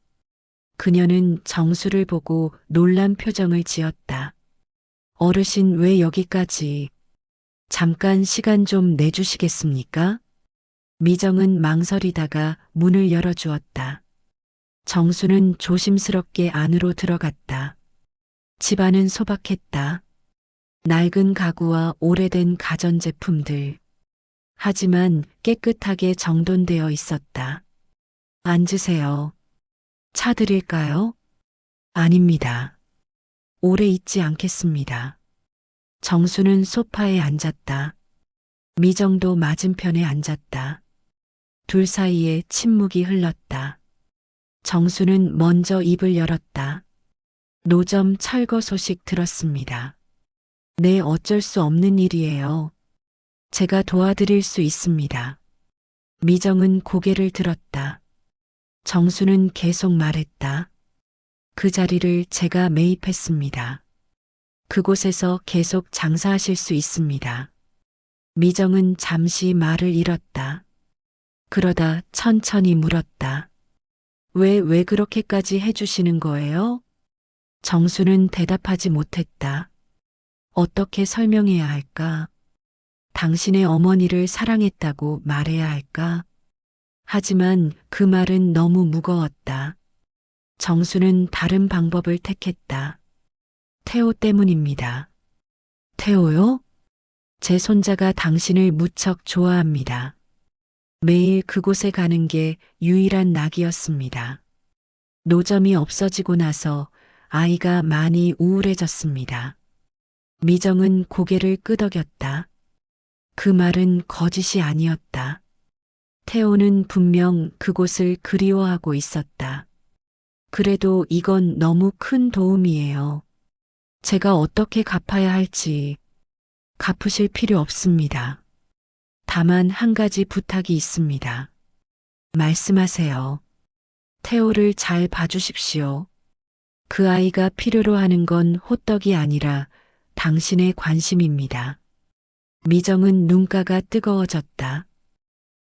그녀는 정수를 보고 놀란 표정을 지었다. 어르신 왜 여기까지? 잠깐 시간 좀 내주시겠습니까? 미정은 망설이다가 문을 열어주었다. 정수는 조심스럽게 안으로 들어갔다. 집안은 소박했다. 낡은 가구와 오래된 가전제품들. 하지만 깨끗하게 정돈되어 있었다. 앉으세요. 차 드릴까요? 아닙니다. 오래 있지 않겠습니다. 정수는 소파에 앉았다. 미정도 맞은편에 앉았다. 둘 사이에 침묵이 흘렀다. 정수는 먼저 입을 열었다. 노점 철거 소식 들었습니다. 네, 어쩔 수 없는 일이에요. 제가 도와드릴 수 있습니다. 미정은 고개를 들었다. 정수는 계속 말했다. 그 자리를 제가 매입했습니다. 그곳에서 계속 장사하실 수 있습니다. 미정은 잠시 말을 잃었다. 그러다 천천히 물었다. 왜 그렇게까지 해주시는 거예요? 정수는 대답하지 못했다. 어떻게 설명해야 할까? 당신의 어머니를 사랑했다고 말해야 할까? 하지만 그 말은 너무 무거웠다. 정수는 다른 방법을 택했다. 태호 때문입니다. 태호요? 제 손자가 당신을 무척 좋아합니다. 매일 그곳에 가는 게 유일한 낙이었습니다. 노점이 없어지고 나서 아이가 많이 우울해졌습니다. 미정은 고개를 끄덕였다. 그 말은 거짓이 아니었다. 태호는 분명 그곳을 그리워하고 있었다. 그래도 이건 너무 큰 도움이에요. 제가 어떻게 갚아야 할지. 갚으실 필요 없습니다. 다만 한 가지 부탁이 있습니다. 말씀하세요. 태호를 잘 봐주십시오. 그 아이가 필요로 하는 건 호떡이 아니라 당신의 관심입니다. 미정은 눈가가 뜨거워졌다.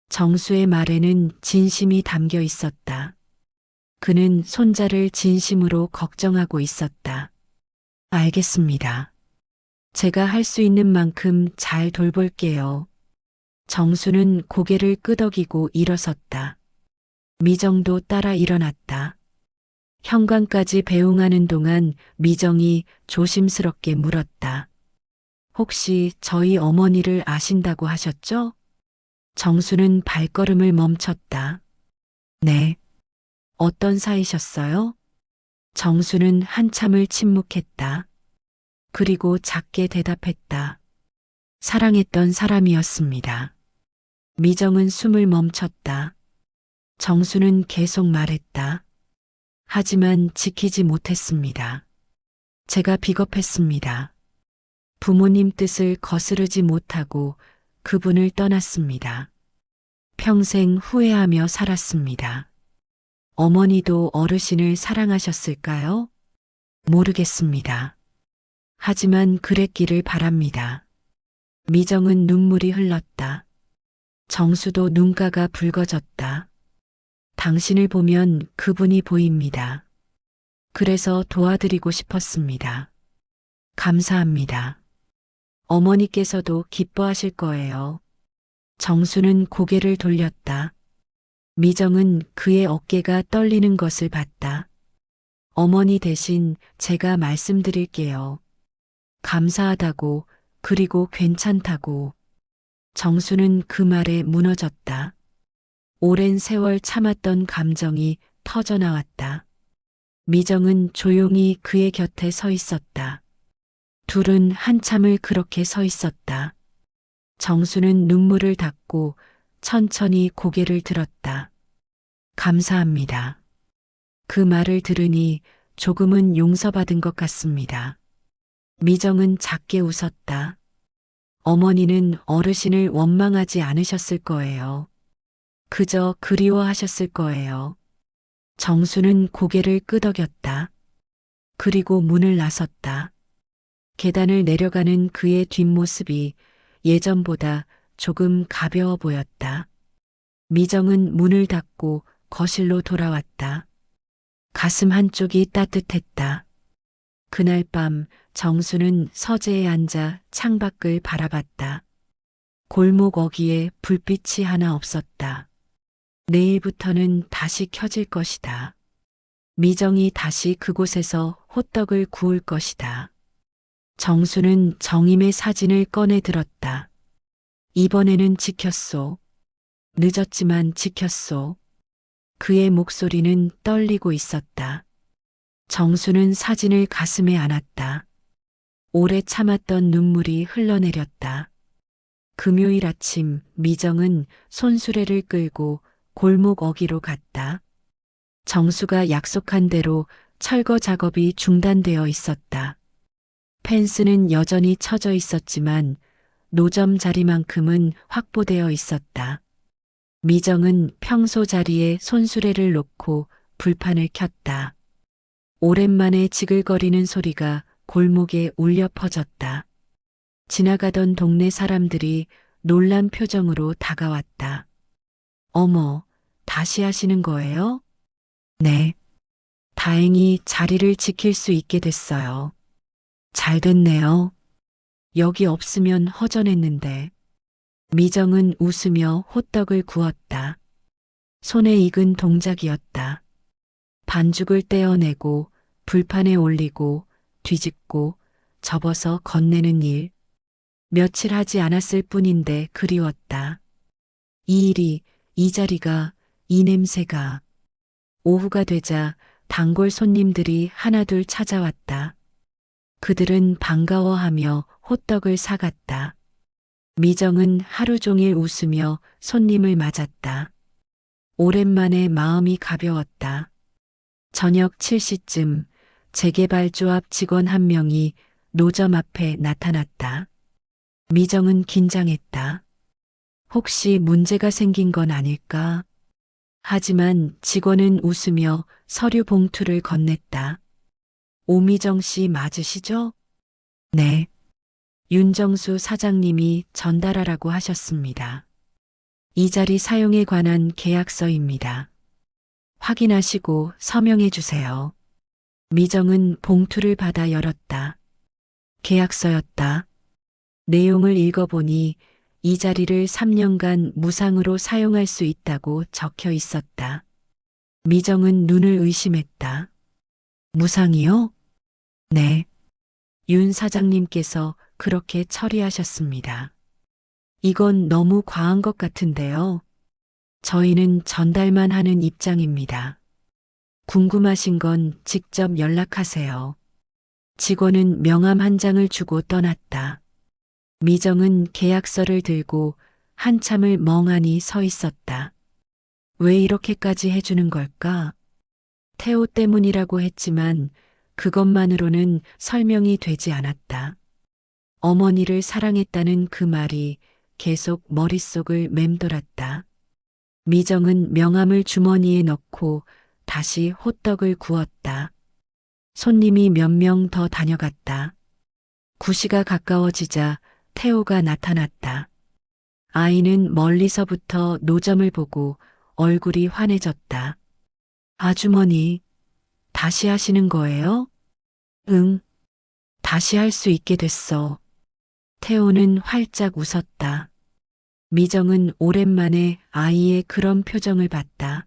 정수의 말에는 진심이 담겨 있었다. 그는 손자를 진심으로 걱정하고 있었다. 알겠습니다. 제가 할 수 있는 만큼 잘 돌볼게요. 정수는 고개를 끄덕이고 일어섰다. 미정도 따라 일어났다. 현관까지 배웅하는 동안 미정이 조심스럽게 물었다. 혹시 저희 어머니를 아신다고 하셨죠? 정수는 발걸음을 멈췄다. 네. 어떤 사이셨어요? 정수는 한참을 침묵했다. 그리고 작게 대답했다. 사랑했던 사람이었습니다. 미정은 숨을 멈췄다. 정수는 계속 말했다. 하지만 지키지 못했습니다. 제가 비겁했습니다. 부모님 뜻을 거스르지 못하고 그분을 떠났습니다. 평생 후회하며 살았습니다. 어머니도 어르신을 사랑하셨을까요? 모르겠습니다. 하지만 그랬기를 바랍니다. 미정은 눈물이 흘렀다. 정수도 눈가가 붉어졌다. 당신을 보면 그분이 보입니다. 그래서 도와드리고 싶었습니다. 감사합니다. 어머니께서도 기뻐하실 거예요. 정수는 고개를 돌렸다. 미정은 그의 어깨가 떨리는 것을 봤다. 어머니 대신 제가 말씀드릴게요. 감사하다고, 그리고 괜찮다고. 정수는 그 말에 무너졌다. 오랜 세월 참았던 감정이 터져나왔다. 미정은 조용히 그의 곁에 서 있었다. 둘은 한참을 그렇게 서 있었다. 정수는 눈물을 닦고 천천히 고개를 들었다. 감사합니다. 그 말을 들으니 조금은 용서받은 것 같습니다. 미정은 작게 웃었다. 어머니는 어르신을 원망하지 않으셨을 거예요. 그저 그리워하셨을 거예요. 정수는 고개를 끄덕였다. 그리고 문을 나섰다. 계단을 내려가는 그의 뒷모습이 예전보다 조금 가벼워 보였다. 미정은 문을 닫고 거실로 돌아왔다. 가슴 한쪽이 따뜻했다. 그날 밤 정수는 서재에 앉아 창밖을 바라봤다. 골목 어귀에 불빛이 하나 없었다. 내일부터는 다시 켜질 것이다. 미정이 다시 그곳에서 호떡을 구울 것이다. 정수는 정임의 사진을 꺼내 들었다. 이번에는 지켰소. 늦었지만 지켰소. 그의 목소리는 떨리고 있었다. 정수는 사진을 가슴에 안았다. 오래 참았던 눈물이 흘러내렸다. 금요일 아침 미정은 손수레를 끌고 골목 어귀로 갔다. 정수가 약속한 대로 철거 작업이 중단되어 있었다. 펜스는 여전히 쳐져 있었지만 노점 자리만큼은 확보되어 있었다. 미정은 평소 자리에 손수레를 놓고 불판을 켰다. 오랜만에 지글거리는 소리가 골목에 울려 퍼졌다. 지나가던 동네 사람들이 놀란 표정으로 다가왔다. 어머, 다시 하시는 거예요? 네. 다행히 자리를 지킬 수 있게 됐어요. 잘 됐네요. 여기 없으면 허전했는데. 미정은 웃으며 호떡을 구웠다. 손에 익은 동작이었다. 반죽을 떼어내고 불판에 올리고 뒤집고 접어서 건네는 일. 며칠 하지 않았을 뿐인데 그리웠다. 이 일이, 이 자리가, 이 냄새가. 오후가 되자 단골 손님들이 하나둘 찾아왔다. 그들은 반가워하며 호떡을 사갔다. 미정은 하루 종일 웃으며 손님을 맞았다. 오랜만에 마음이 가벼웠다. 저녁 7시쯤 재개발조합 직원 한 명이 노점 앞에 나타났다. 미정은 긴장했다. 혹시 문제가 생긴 건 아닐까? 하지만 직원은 웃으며 서류 봉투를 건넸다. 오미정 씨 맞으시죠? 네. 윤정수 사장님이 전달하라고 하셨습니다. 이 자리 사용에 관한 계약서입니다. 확인하시고 서명해 주세요. 미정은 봉투를 받아 열었다. 계약서였다. 내용을 읽어보니 이 자리를 3년간 무상으로 사용할 수 있다고 적혀 있었다. 미정은 눈을 의심했다. 무상이요? 네. 윤 사장님께서 그렇게 처리하셨습니다. 이건 너무 과한 것 같은데요. 저희는 전달만 하는 입장입니다. 궁금하신 건 직접 연락하세요. 직원은 명함 한 장을 주고 떠났다. 미정은 계약서를 들고 한참을 멍하니 서 있었다. 왜 이렇게까지 해주는 걸까? 태호 때문이라고 했지만 그것만으로는 설명이 되지 않았다. 어머니를 사랑했다는 그 말이 계속 머릿속을 맴돌았다. 미정은 명함을 주머니에 넣고 다시 호떡을 구웠다. 손님이 몇 명 더 다녀갔다. 9시가 가까워지자 태호가 나타났다. 아이는 멀리서부터 노점을 보고 얼굴이 환해졌다. 아주머니, 다시 하시는 거예요? 응, 다시 할 수 있게 됐어. 태호는 활짝 웃었다. 미정은 오랜만에 아이의 그런 표정을 봤다.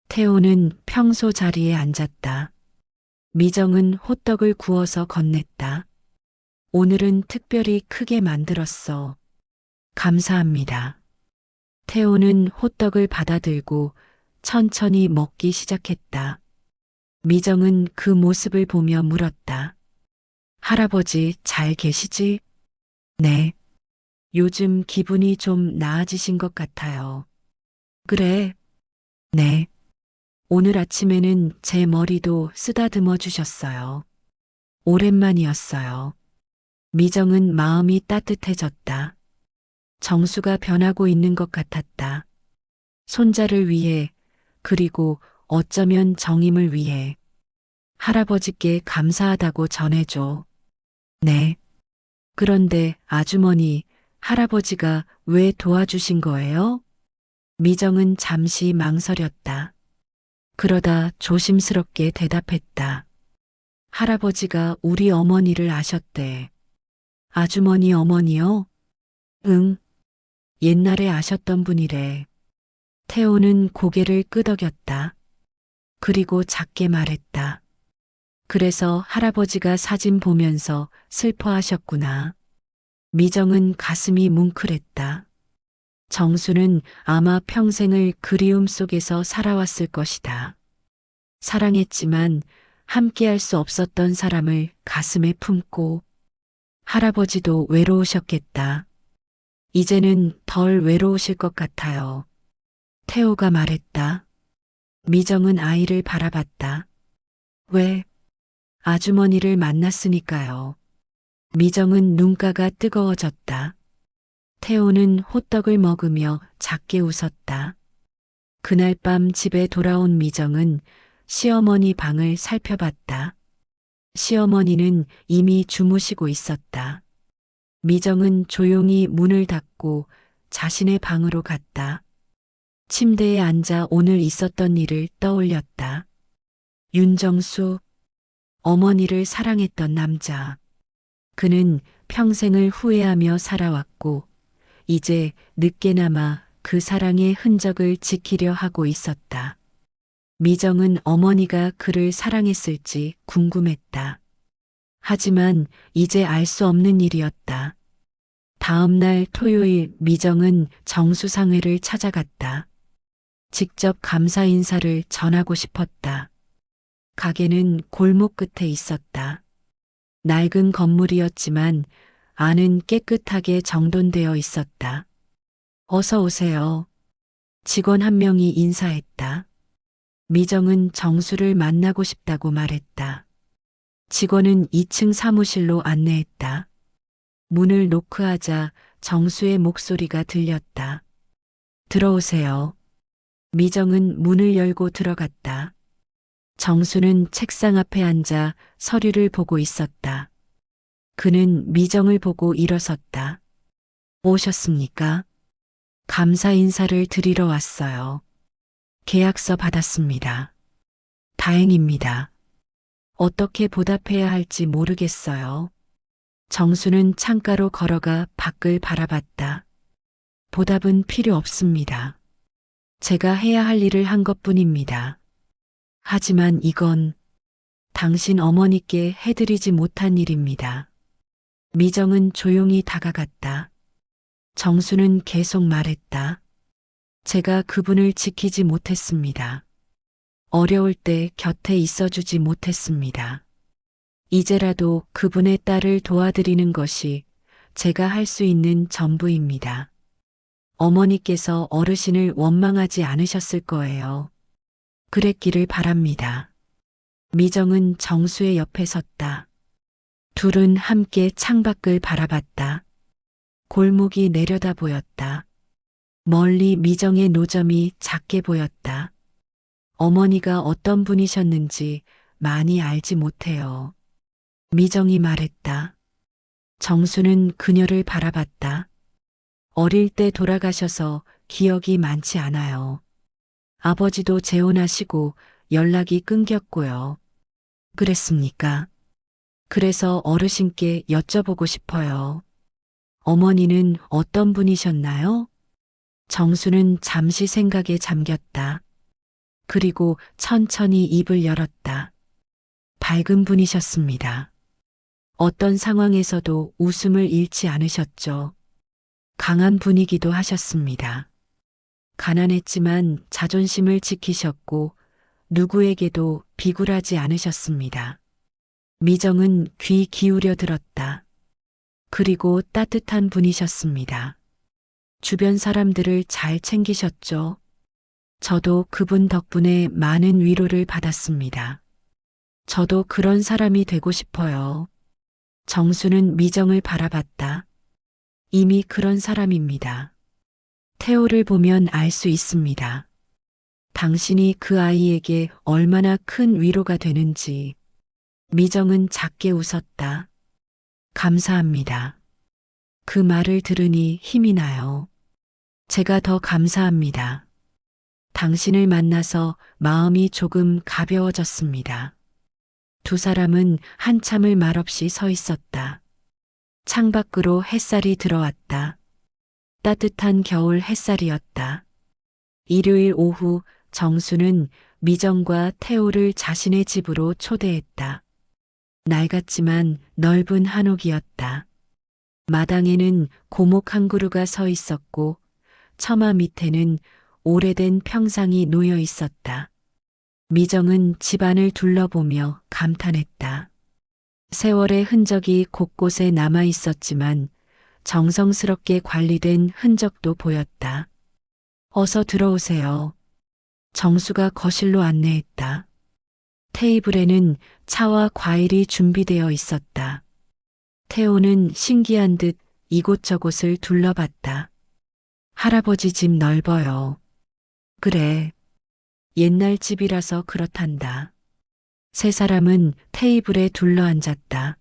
태호는 평소 자리에 앉았다. 미정은 호떡을 구워서 건넸다. 오늘은 특별히 크게 만들었어. 감사합니다. 태호는 호떡을 받아들고 천천히 먹기 시작했다. 미정은 그 모습을 보며 물었다. 할아버지 잘 계시지? 네. 요즘 기분이 좀 나아지신 것 같아요. 그래. 네. 오늘 아침에는 제 머리도 쓰다듬어 주셨어요. 오랜만이었어요. 미정은 마음이 따뜻해졌다. 정수가 변하고 있는 것 같았다. 손자를 위해, 그리고 어쩌면 정임을 위해. 할아버지께 감사하다고 전해줘. 네. 그런데 아주머니, 할아버지가 왜 도와주신 거예요? 미정은 잠시 망설였다. 그러다 조심스럽게 대답했다. 할아버지가 우리 어머니를 아셨대. 아주머니 어머니요? 응, 옛날에 아셨던 분이래. 태호는 고개를 끄덕였다. 그리고 작게 말했다. 그래서 할아버지가 사진 보면서 슬퍼하셨구나. 미정은 가슴이 뭉클했다. 정수는 아마 평생을 그리움 속에서 살아왔을 것이다. 사랑했지만 함께할 수 없었던 사람을 가슴에 품고 할아버지도 외로우셨겠다. 이제는 덜 외로우실 것 같아요. 태호가 말했다. 미정은 아이를 바라봤다. 왜? 아주머니를 만났으니까요. 미정은 눈가가 뜨거워졌다. 태호는 호떡을 먹으며 작게 웃었다. 그날 밤 집에 돌아온 미정은 시어머니 방을 살펴봤다. 시어머니는 이미 주무시고 있었다. 미정은 조용히 문을 닫고 자신의 방으로 갔다. 침대에 앉아 오늘 있었던 일을 떠올렸다. 윤정수, 어머니를 사랑했던 남자. 그는 평생을 후회하며 살아왔고, 이제 늦게나마 그 사랑의 흔적을 지키려 하고 있었다. 미정은 어머니가 그를 사랑했을지 궁금했다. 하지만 이제 알 수 없는 일이었다. 다음 날 토요일 미정은 정수상회를 찾아갔다. 직접 감사 인사를 전하고 싶었다. 가게는 골목 끝에 있었다. 낡은 건물이었지만 안은 깨끗하게 정돈되어 있었다. 어서 오세요. 직원 한 명이 인사했다. 미정은 정수를 만나고 싶다고 말했다. 직원은 2층 사무실로 안내했다. 문을 노크하자 정수의 목소리가 들렸다. 들어오세요. 미정은 문을 열고 들어갔다. 정수는 책상 앞에 앉아 서류를 보고 있었다. 그는 미정을 보고 일어섰다. 오셨습니까? 감사 인사를 드리러 왔어요. 계약서 받았습니다. 다행입니다. 어떻게 보답해야 할지 모르겠어요. 정수는 창가로 걸어가 밖을 바라봤다. 보답은 필요 없습니다. 제가 해야 할 일을 한 것뿐입니다. 하지만 이건 당신 어머니께 해드리지 못한 일입니다. 미정은 조용히 다가갔다. 정수는 계속 말했다. 제가 그분을 지키지 못했습니다. 어려울 때 곁에 있어주지 못했습니다. 이제라도 그분의 딸을 도와드리는 것이 제가 할 수 있는 전부입니다. 어머니께서 어르신을 원망하지 않으셨을 거예요. 그랬기를 바랍니다. 미정은 정수의 옆에 섰다. 둘은 함께 창밖을 바라봤다. 골목이 내려다 보였다. 멀리 미정의 노점이 작게 보였다. 어머니가 어떤 분이셨는지 많이 알지 못해요. 미정이 말했다. 정수는 그녀를 바라봤다. 어릴 때 돌아가셔서 기억이 많지 않아요. 아버지도 재혼하시고 연락이 끊겼고요. 그랬습니까? 그래서 어르신께 여쭤보고 싶어요. 어머니는 어떤 분이셨나요? 정수는 잠시 생각에 잠겼다. 그리고 천천히 입을 열었다. 밝은 분이셨습니다. 어떤 상황에서도 웃음을 잃지 않으셨죠. 강한 분이기도 하셨습니다. 가난했지만 자존심을 지키셨고 누구에게도 비굴하지 않으셨습니다. 미정은 귀 기울여 들었다. 그리고 따뜻한 분이셨습니다. 주변 사람들을 잘 챙기셨죠. 저도 그분 덕분에 많은 위로를 받았습니다. 저도 그런 사람이 되고 싶어요. 정수는 미정을 바라봤다. 이미 그런 사람입니다. 태호를 보면 알 수 있습니다. 당신이 그 아이에게 얼마나 큰 위로가 되는지. 미정은 작게 웃었다. 감사합니다. 그 말을 들으니 힘이 나요. 제가 더 감사합니다. 당신을 만나서 마음이 조금 가벼워졌습니다. 두 사람은 한참을 말없이 서 있었다. 창밖으로 햇살이 들어왔다. 따뜻한 겨울 햇살이었다. 일요일 오후 정수는 미정과 태호를 자신의 집으로 초대했다. 낡았지만 넓은 한옥이었다. 마당에는 고목 한 그루가 서 있었고 처마 밑에는 오래된 평상이 놓여 있었다. 미정은 집안을 둘러보며 감탄했다. 세월의 흔적이 곳곳에 남아 있었지만 정성스럽게 관리된 흔적도 보였다. 어서 들어오세요. 정수가 거실로 안내했다. 테이블에는 차와 과일이 준비되어 있었다. 태호는 신기한 듯 이곳저곳을 둘러봤다. 할아버지 집 넓어요. 그래. 옛날 집이라서 그렇단다. 세 사람은 테이블에 둘러앉았다.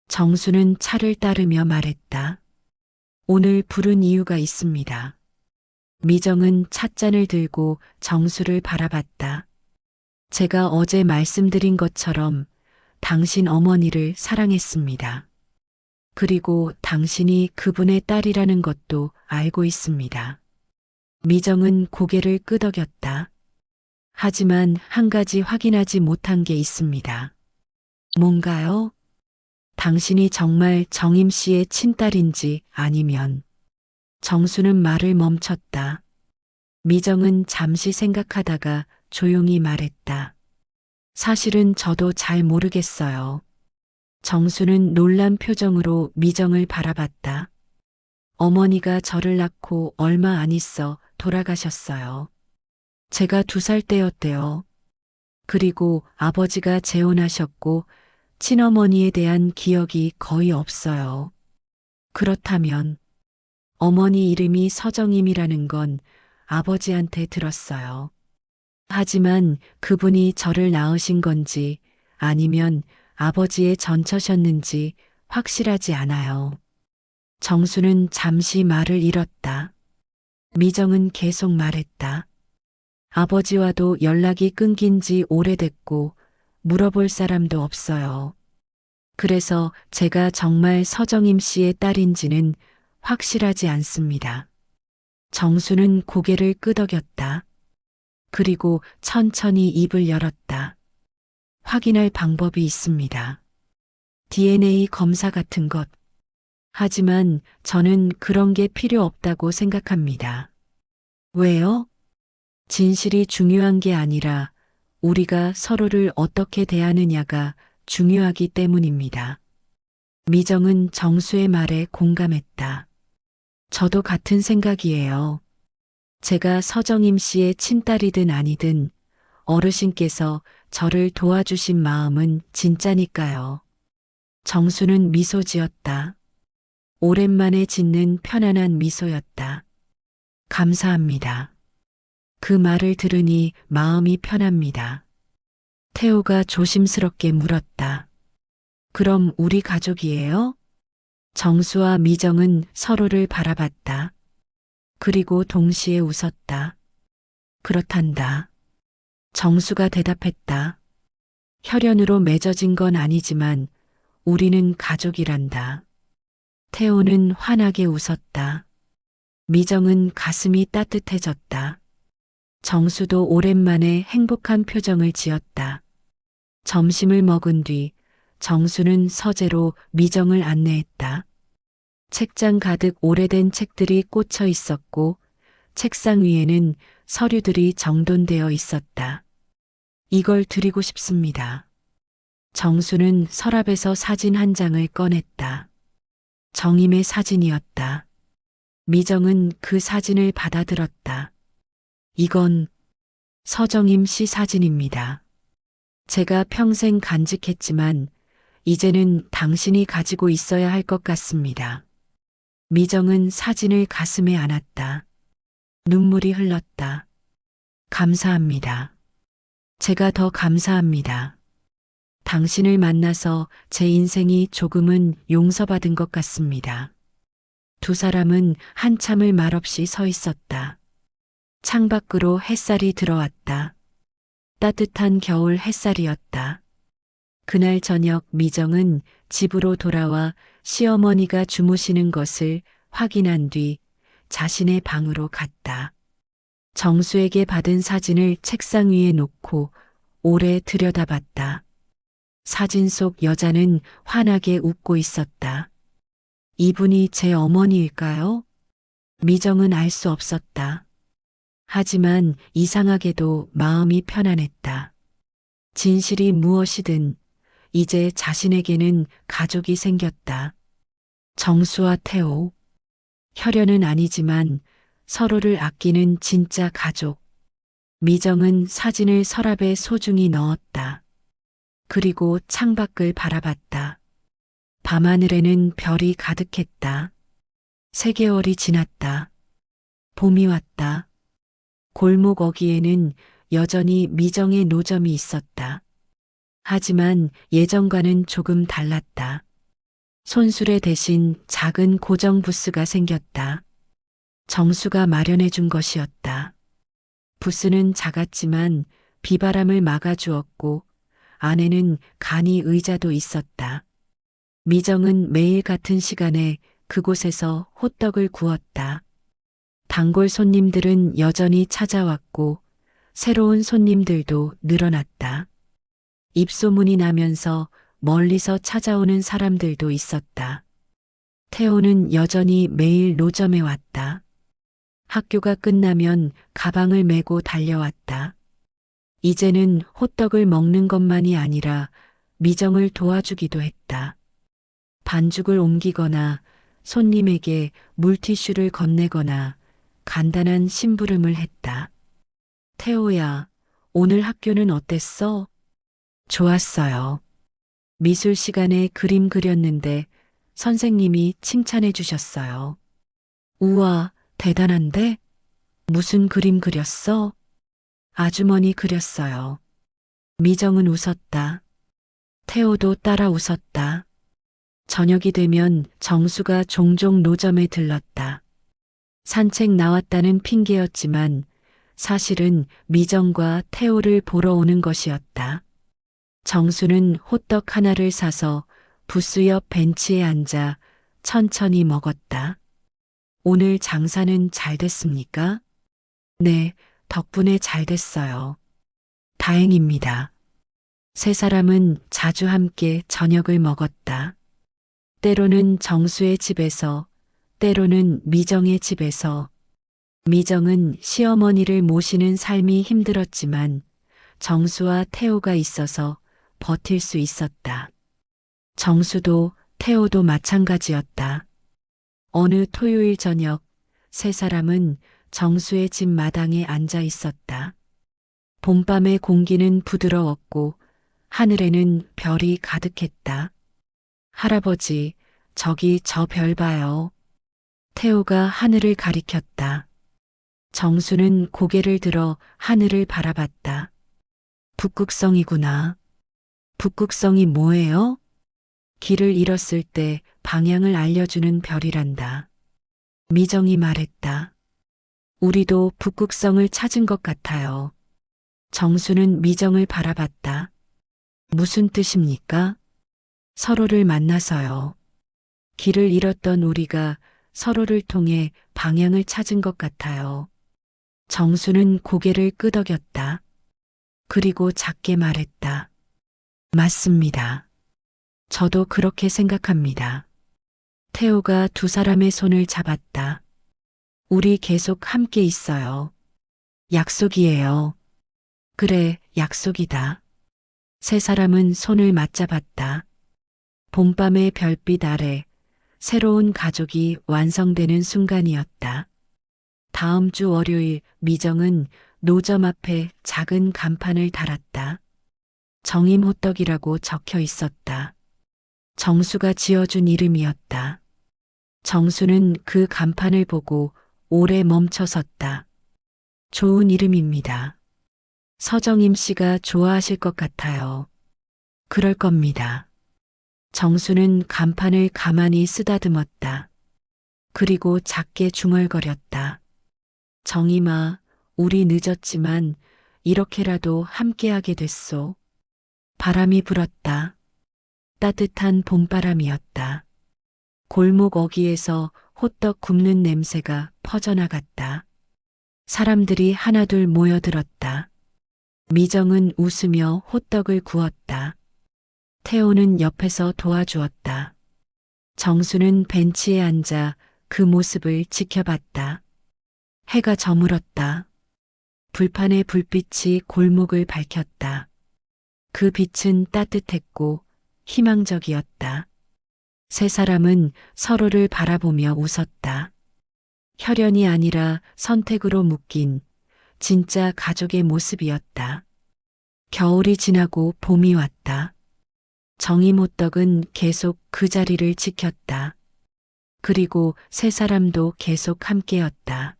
정수는 차를 따르며 말했다. 오늘 부른 이유가 있습니다. 미정은 찻잔을 들고 정수를 바라봤다. 제가 어제 말씀드린 것처럼 당신 어머니를 사랑했습니다. 그리고 당신이 그분의 딸이라는 것도 알고 있습니다. 미정은 고개를 끄덕였다. 하지만 한 가지 확인하지 못한 게 있습니다. 뭔가요? 당신이 정말 정임 씨의 친딸인지 아니면. 정수는 말을 멈췄다. 미정은 잠시 생각하다가 조용히 말했다. 사실은 저도 잘 모르겠어요. 정수는 놀란 표정으로 미정을 바라봤다. 어머니가 저를 낳고 얼마 안 있어 돌아가셨어요. 제가 2살 때였대요. 그리고 아버지가 재혼하셨고 친어머니에 대한 기억이 거의 없어요. 그렇다면 어머니 이름이 서정임이라는 건 아버지한테 들었어요. 하지만 그분이 저를 낳으신 건지 아니면 아버지의 전처셨는지 확실하지 않아요. 정수는 잠시 말을 잃었다. 미정은 계속 말했다. 아버지와도 연락이 끊긴 지 오래됐고 물어볼 사람도 없어요. 그래서 제가 정말 서정임 씨의 딸인지는 확실하지 않습니다. 정수는 고개를 끄덕였다. 그리고 천천히 입을 열었다. 확인할 방법이 있습니다. DNA 검사 같은 것. 하지만 저는 그런 게 필요 없다고 생각합니다. 왜요? 진실이 중요한 게 아니라 우리가 서로를 어떻게 대하느냐가 중요하기 때문입니다. 미정은 정수의 말에 공감했다. 저도 같은 생각이에요. 제가 서정임 씨의 친딸이든 아니든 어르신께서 저를 도와주신 마음은 진짜니까요. 정수는 미소 지었다. 오랜만에 짓는 편안한 미소였다. 감사합니다. 그 말을 들으니 마음이 편합니다. 태호가 조심스럽게 물었다. 그럼 우리 가족이에요? 정수와 미정은 서로를 바라봤다. 그리고 동시에 웃었다. 그렇단다. 정수가 대답했다. 혈연으로 맺어진 건 아니지만 우리는 가족이란다. 태호는 환하게 웃었다. 미정은 가슴이 따뜻해졌다. 정수도 오랜만에 행복한 표정을 지었다. 점심을 먹은 뒤 정수는 서재로 미정을 안내했다. 책장 가득 오래된 책들이 꽂혀 있었고 책상 위에는 서류들이 정돈되어 있었다. 이걸 드리고 싶습니다. 정수는 서랍에서 사진 한 장을 꺼냈다. 정임의 사진이었다. 미정은 그 사진을 받아들었다. 이건 서정임 씨 사진입니다. 제가 평생 간직했지만 이제는 당신이 가지고 있어야 할 것 같습니다. 미정은 사진을 가슴에 안았다. 눈물이 흘렀다. 감사합니다. 제가 더 감사합니다. 당신을 만나서 제 인생이 조금은 용서받은 것 같습니다. 두 사람은 한참을 말없이 서 있었다. 창밖으로 햇살이 들어왔다. 따뜻한 겨울 햇살이었다. 그날 저녁 미정은 집으로 돌아와 시어머니가 주무시는 것을 확인한 뒤 자신의 방으로 갔다. 정수에게 받은 사진을 책상 위에 놓고 오래 들여다봤다. 사진 속 여자는 환하게 웃고 있었다. 이분이 제 어머니일까요? 미정은 알 수 없었다. 하지만 이상하게도 마음이 편안했다. 진실이 무엇이든 이제 자신에게는 가족이 생겼다. 정수와 태호. 혈연은 아니지만 서로를 아끼는 진짜 가족. 미정은 사진을 서랍에 소중히 넣었다. 그리고 창밖을 바라봤다. 밤하늘에는 별이 가득했다. 3개월이 지났다. 봄이 왔다. 골목 어귀에는 여전히 미정의 노점이 있었다. 하지만 예전과는 조금 달랐다. 손수레 대신 작은 고정 부스가 생겼다. 정수가 마련해 준 것이었다. 부스는 작았지만 비바람을 막아주었고 안에는 간이 의자도 있었다. 미정은 매일 같은 시간에 그곳에서 호떡을 구웠다. 단골 손님들은 여전히 찾아왔고 새로운 손님들도 늘어났다. 입소문이 나면서 멀리서 찾아오는 사람들도 있었다. 태호는 여전히 매일 노점에 왔다. 학교가 끝나면 가방을 메고 달려왔다. 이제는 호떡을 먹는 것만이 아니라 미정을 도와주기도 했다. 반죽을 옮기거나 손님에게 물티슈를 건네거나 간단한 심부름을 했다. 태호야, 오늘 학교는 어땠어? 좋았어요. 미술 시간에 그림 그렸는데 선생님이 칭찬해 주셨어요. 우와, 대단한데? 무슨 그림 그렸어? 아주머니 그렸어요. 미정은 웃었다. 태호도 따라 웃었다. 저녁이 되면 정수가 종종 노점에 들렀다. 산책 나왔다는 핑계였지만 사실은 미정과 태호를 보러 오는 것이었다. 정수는 호떡 하나를 사서 부스 옆 벤치에 앉아 천천히 먹었다. 오늘 장사는 잘 됐습니까? 네, 덕분에 잘 됐어요. 다행입니다. 세 사람은 자주 함께 저녁을 먹었다. 때로는 정수의 집에서, 때로는 미정의 집에서. 미정은 시어머니를 모시는 삶이 힘들었지만 정수와 태호가 있어서 버틸 수 있었다. 정수도 태호도 마찬가지였다. 어느 토요일 저녁 세 사람은 정수의 집 마당에 앉아 있었다. 봄밤의 공기는 부드러웠고 하늘에는 별이 가득했다. 할아버지, 저기 저 별 봐요. 태호가 하늘을 가리켰다. 정수는 고개를 들어 하늘을 바라봤다. 북극성이구나. 북극성이 뭐예요? 길을 잃었을 때 방향을 알려주는 별이란다. 미정이 말했다. 우리도 북극성을 찾은 것 같아요. 정수는 미정을 바라봤다. 무슨 뜻입니까? 서로를 만나서요. 길을 잃었던 우리가 서로를 통해 방향을 찾은 것 같아요. 정수는 고개를 끄덕였다. 그리고 작게 말했다. 맞습니다. 저도 그렇게 생각합니다. 태호가 두 사람의 손을 잡았다. 우리 계속 함께 있어요. 약속이에요. 그래, 약속이다. 세 사람은 손을 맞잡았다. 봄밤의 별빛 아래 새로운 가족이 완성되는 순간이었다. 다음 주 월요일 미정은 노점 앞에 작은 간판을 달았다. 정임 호떡이라고 적혀 있었다. 정수가 지어준 이름이었다. 정수는 그 간판을 보고 오래 멈춰섰다. 좋은 이름입니다. 서정임 씨가 좋아하실 것 같아요. 그럴 겁니다. 정수는 간판을 가만히 쓰다듬었다. 그리고 작게 중얼거렸다. 정임아, 우리 늦었지만 이렇게라도 함께하게 됐소. 바람이 불었다. 따뜻한 봄바람이었다. 골목 어귀에서 호떡 굽는 냄새가 퍼져나갔다. 사람들이 하나둘 모여들었다. 미정은 웃으며 호떡을 구웠다. 태호는 옆에서 도와주었다. 정수는 벤치에 앉아 그 모습을 지켜봤다. 해가 저물었다. 불판의 불빛이 골목을 밝혔다. 그 빛은 따뜻했고 희망적이었다. 세 사람은 서로를 바라보며 웃었다. 혈연이 아니라 선택으로 묶인 진짜 가족의 모습이었다. 겨울이 지나고 봄이 왔다. 정이모떡은 계속 그 자리를 지켰다. 그리고 세 사람도 계속 함께였다.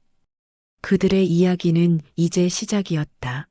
그들의 이야기는 이제 시작이었다.